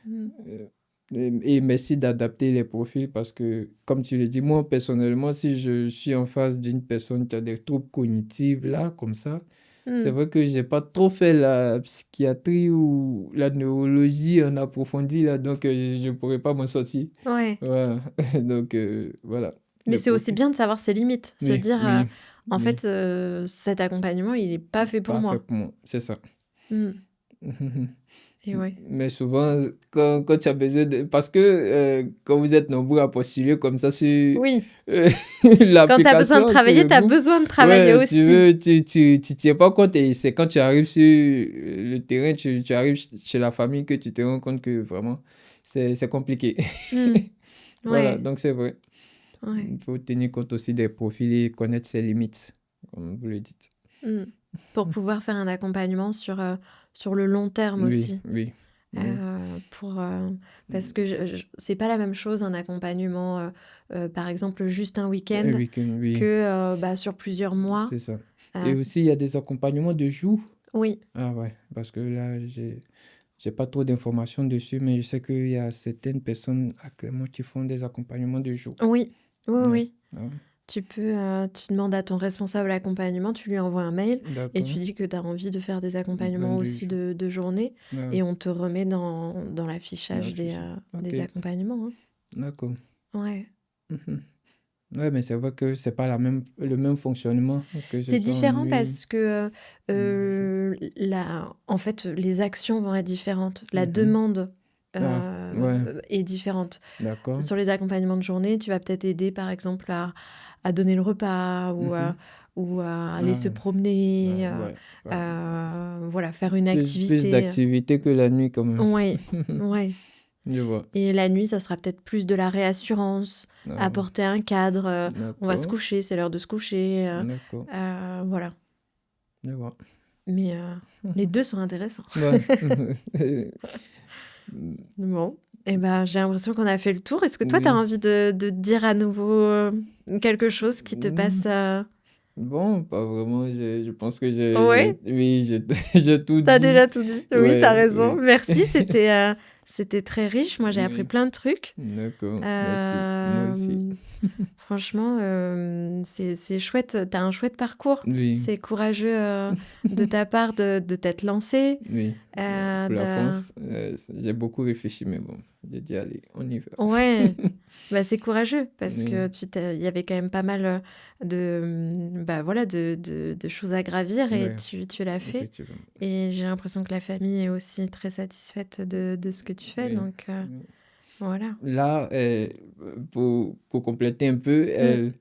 S2: Mm.
S1: Euh, et merci d'adapter les profils parce que, comme tu le dis, moi personnellement, si je suis en face d'une personne qui a des troubles cognitifs, là, comme ça, c'est
S2: Mm.
S1: vrai que j'ai pas trop fait la psychiatrie ou la neurologie en approfondi, là, donc je pourrais pas m'en sortir.
S2: Ouais.
S1: Voilà. Donc, voilà,
S2: Mais
S1: le
S2: c'est aussi
S1: profil.
S2: bien de savoir ses limites. Se
S1: Oui,
S2: dire,
S1: oui,
S2: en
S1: oui,
S2: fait, cet accompagnement, il n'est pas fait pour
S1: parfait
S2: moi.
S1: pour moi, c'est ça.
S2: Mm. Et ouais.
S1: Mais souvent, quand tu as besoin de... Parce que quand vous êtes nombreux à postuler comme ça sur
S2: Oui.
S1: euh,
S2: Quand tu as besoin de
S1: l'application, sur
S2: travailler,
S1: le
S2: tu as
S1: groupe,
S2: besoin de travailler
S1: ouais,
S2: aussi.
S1: tu tiens pas compte et c'est quand tu arrives sur le terrain, tu arrives chez la famille que tu te rends compte que vraiment, c'est compliqué.
S2: Mm.
S1: Voilà,
S2: Ouais.
S1: donc c'est vrai.
S2: Ouais.
S1: Il faut tenir compte aussi des profils et connaître ses limites, comme vous le dites.
S2: Mm. Pour pouvoir faire un accompagnement sur le long terme
S1: Oui,
S2: aussi.
S1: oui, oui.
S2: Pour, parce que c'est pas la même chose un accompagnement, par exemple, juste un
S1: Un
S2: week-end
S1: week-end, oui,
S2: que bah, sur plusieurs mois.
S1: c'est ça. Et
S2: Euh,
S1: aussi, il y a des accompagnements de jour.
S2: oui,
S1: Ah ouais, parce que là, j'ai pas trop d'informations dessus, mais je sais qu'il y a certaines personnes actuellement qui font des accompagnements de jour.
S2: oui, oui,
S1: Ouais.
S2: oui.
S1: Ah,
S2: Tu demandes à ton responsable accompagnement, tu lui envoies un mail et tu
S1: d'accord.
S2: dis que tu as envie de faire des
S1: Dans
S2: accompagnements
S1: deux
S2: aussi
S1: jours.
S2: de journée
S1: Ah,
S2: et on te remet dans
S1: dans la
S2: l'affichage
S1: fiche. Ok,
S2: des accompagnements, hein.
S1: d'accord.
S2: Ouais.
S1: Mhm. Ouais, mais c'est vrai que c'est pas le même fonctionnement que ce
S2: C'est
S1: soit en
S2: différent
S1: nuit.
S2: parce que
S1: Mhm.
S2: en fait, les actions vont être différentes. La
S1: Mhm.
S2: demande
S1: Ah, ouais,
S2: est différente.
S1: d'accord.
S2: Sur les accompagnements de journée, tu vas peut-être aider, par exemple, à donner le repas
S1: Mhm.
S2: ou à aller se
S1: Ah,
S2: promener,
S1: ouais. Ah,
S2: voilà, faire une
S1: plus
S2: activité.
S1: d'activité que la nuit quand même.
S2: Ouais, ouais.
S1: Je vois.
S2: Et la nuit, ça sera peut-être plus de la réassurance,
S1: Ah,
S2: apporter un cadre. On va se
S1: d'accord.
S2: coucher, c'est l'heure de se coucher.
S1: D'accord.
S2: Voilà.
S1: Je vois.
S2: Mais les deux sont intéressants.
S1: Ouais.
S2: Bon. Eh ben, j'ai l'impression qu'on a fait le tour. Est-ce que toi, tu as
S1: Oui.
S2: envie de dire à nouveau quelque chose qui te passe
S1: Bon, pas vraiment. Je pense que
S2: Ouais,
S1: oui, j'ai tout
S2: t'as
S1: dit.
S2: déjà tout dit. Oui, t'as
S1: Ouais,
S2: raison.
S1: oui.
S2: Merci, c'était très riche. Moi, j'ai appris
S1: Oui.
S2: plein de trucs.
S1: D'accord. Merci. Moi aussi.
S2: Euh, Franchement, c'est chouette. T'as un chouette parcours.
S1: Oui.
S2: C'est courageux de ta part de t'être lancé.
S1: Oui.
S2: Euh,
S1: Pour la
S2: de...
S1: France, j'ai beaucoup réfléchi, mais bon, j'ai dit, allez, on y va.
S2: Ouais, bah, c'est courageux parce
S1: Oui.
S2: que il y avait quand même pas mal bah, voilà, de choses à gravir et
S1: Ouais,
S2: tu l'as fait.
S1: effectivement.
S2: Et j'ai l'impression que la famille est aussi très satisfaite de ce que tu fais.
S1: Oui.
S2: Donc
S1: Oui.
S2: voilà.
S1: Là, pour compléter un peu,
S2: Mm.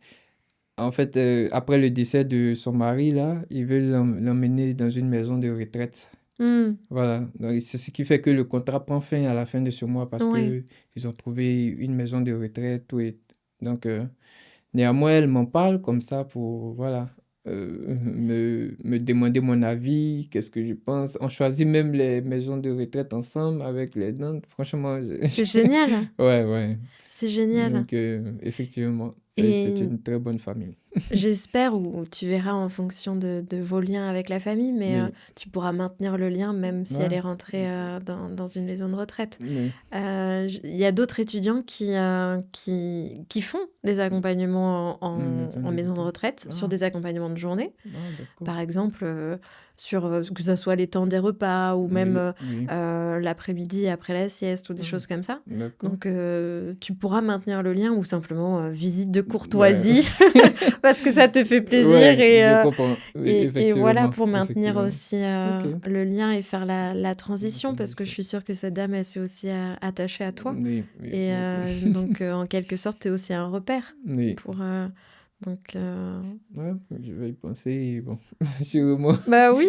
S1: en fait, après le décès de son mari, là, ils veulent l'emmener dans une maison de retraite.
S2: Mm.
S1: Voilà. Donc, c'est ce qui fait que le contrat prend fin à la fin de ce mois parce
S2: Ouais.
S1: que ils ont trouvé une maison de retraite. Tout donc, néanmoins, elle m'en parle comme ça pour, voilà, me demander mon avis, qu'est-ce que je pense. On choisit même les maisons de retraite ensemble avec les dents. Franchement,
S2: C'est génial.
S1: ouais, ouais.
S2: C'est génial.
S1: Donc, effectivement, c'est
S2: Et
S1: une très bonne famille.
S2: j'espère, ou tu verras en fonction de vos liens avec la famille, mais
S1: Oui.
S2: tu pourras maintenir le lien même si elle
S1: Ouais.
S2: est rentrée dans une maison de retraite.
S1: Oui.
S2: Il y a d'autres étudiants qui font des accompagnements
S1: Une maison
S2: en
S1: de
S2: maison de
S1: retraite.
S2: retraite sur
S1: Ah,
S2: des accompagnements de journée.
S1: ah, d'accord.
S2: Par exemple, sur que ce soit les temps des repas ou même
S1: Oui, oui.
S2: l'après-midi après la sieste ou des
S1: Ah,
S2: choses comme ça.
S1: d'accord.
S2: Donc, tu pourras maintenir le lien ou simplement visite de
S1: Ouais.
S2: courtoisie parce que ça te fait plaisir
S1: Ouais, je comprends. Oui,
S2: et voilà
S1: effectivement.
S2: pour maintenir
S1: Effectivement.
S2: aussi
S1: Ok.
S2: le lien et faire la
S1: La
S2: transition parce que je
S1: transition.
S2: suis sûre que cette dame, elle s'est aussi attachée à toi.
S1: Oui, oui,
S2: Et
S1: oui.
S2: donc, en quelque sorte, tu es aussi un repère
S1: Oui.
S2: pour... donc,
S1: Ouais, je vais y penser. Bon, sûrement.
S2: bah oui,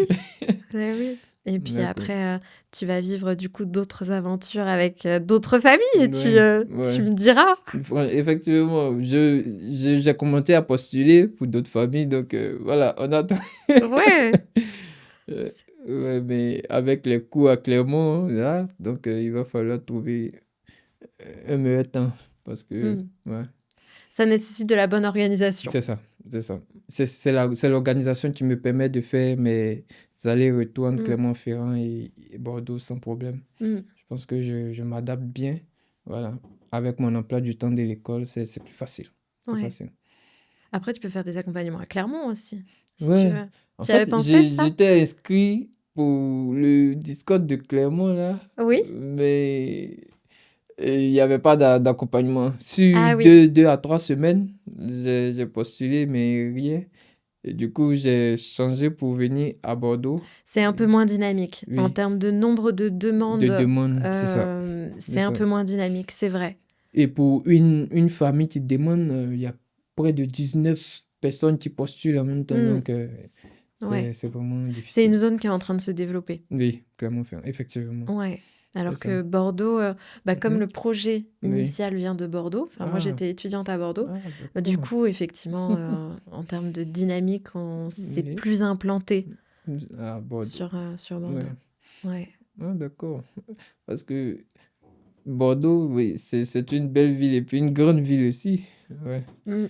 S2: bah oui. Et puis
S1: D'accord.
S2: après, tu vas vivre du coup d'autres aventures avec d'autres familles,
S1: Ouais,
S2: tu
S1: ouais.
S2: me diras.
S1: Effectivement, j'ai commencé à postuler pour d'autres familles, donc voilà, on attend.
S2: Ouais.
S1: Euh, ouais, mais avec les coûts à Clermont, là, donc il va falloir trouver un meilleur temps, parce que,
S2: Hmm.
S1: ouais,
S2: Ça nécessite de la bonne organisation.
S1: c'est ça, c'est ça. C'est l'organisation qui me permet de faire mes allers-retours entre
S2: Hmm.
S1: Clermont-Ferrand et Bordeaux sans problème.
S2: Hmm.
S1: Je pense que je m'adapte bien, voilà. Avec mon emploi du temps de l'école, c'est plus facile. C'est
S2: Ouais.
S1: facile.
S2: Après, tu peux faire des accompagnements à Clermont aussi, si tu
S1: Ouais,
S2: veux.
S1: en
S2: Tu y avais
S1: fait,
S2: pensé ça?
S1: j'étais inscrit pour le Discord de Clermont, là,
S2: Oui?
S1: mais il n'y avait pas d'accompagnement. Sur
S2: Ah oui,
S1: 2 à 3 semaines, j'ai postulé, mais rien. Et du coup, j'ai changé pour venir à Bordeaux.
S2: c'est un peu moins dynamique. En
S1: Oui,
S2: termes de nombre de
S1: de
S2: demandes,
S1: demandes, c'est ça.
S2: c'est
S1: C'est
S2: un
S1: ça.
S2: peu moins dynamique, c'est vrai.
S1: Et pour une famille qui demande, il y a près de 19 personnes qui postulent en même temps,
S2: Hmm.
S1: donc
S2: Ouais.
S1: c'est vraiment
S2: C'est une
S1: difficile.
S2: zone qui est en train de se développer.
S1: Oui, Clermont-Ferrand, effectivement.
S2: Ouais.
S1: C'est
S2: Alors
S1: ça.
S2: que Bordeaux, comme
S1: Mhm.
S2: le projet
S1: Oui.
S2: initial vient de Bordeaux, enfin moi
S1: Ah,
S2: j'étais étudiante à Bordeaux,
S1: ah,
S2: du
S1: d'accord.
S2: coup effectivement en termes de dynamique, on s'est
S1: Oui.
S2: plus implanté
S1: À Bordeaux.
S2: sur Bordeaux.
S1: Ouais.
S2: Ouais.
S1: Ah, d'accord. Parce que Bordeaux, oui, c'est une belle ville et puis une grande ville aussi. Ouais.
S2: Mm.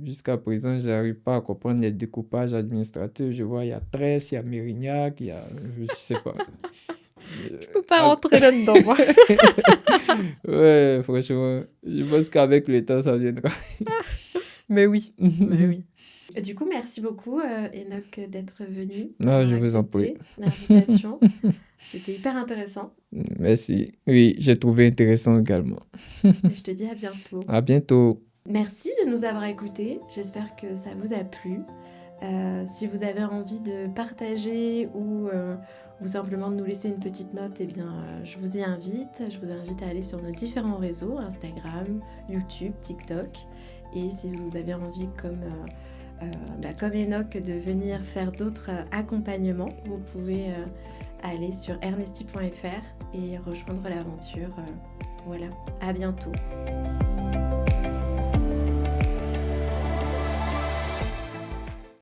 S1: Jusqu'à présent, j'arrive pas à comprendre les découpages administratifs. Je vois, il y a Tresse, il y a Mérignac, il y a... Je sais pas.
S2: Je peux pas
S1: Ah,
S2: rentrer là-dedans, moi.
S1: ouais, franchement, je pense qu'avec le temps, ça viendra.
S2: Mais oui, mais oui. Et du coup, merci beaucoup, Enoch, d'être venu,
S1: Non,
S2: d'avoir
S1: je vous en prie.
S2: accepté l'invitation. C'était hyper intéressant.
S1: Merci. Oui, j'ai trouvé intéressant également.
S2: Et je te dis à bientôt.
S1: À bientôt.
S2: Merci de nous avoir écoutés. J'espère que ça vous a plu. Si vous avez envie de partager ou simplement de nous laisser une petite note, eh bien, je vous y invite. Je vous invite à aller sur nos différents réseaux, Instagram, YouTube, TikTok. Et si vous avez envie, comme Enoch, de venir faire d'autres accompagnements, vous pouvez aller sur ernesty.fr et rejoindre l'aventure. Voilà, à bientôt.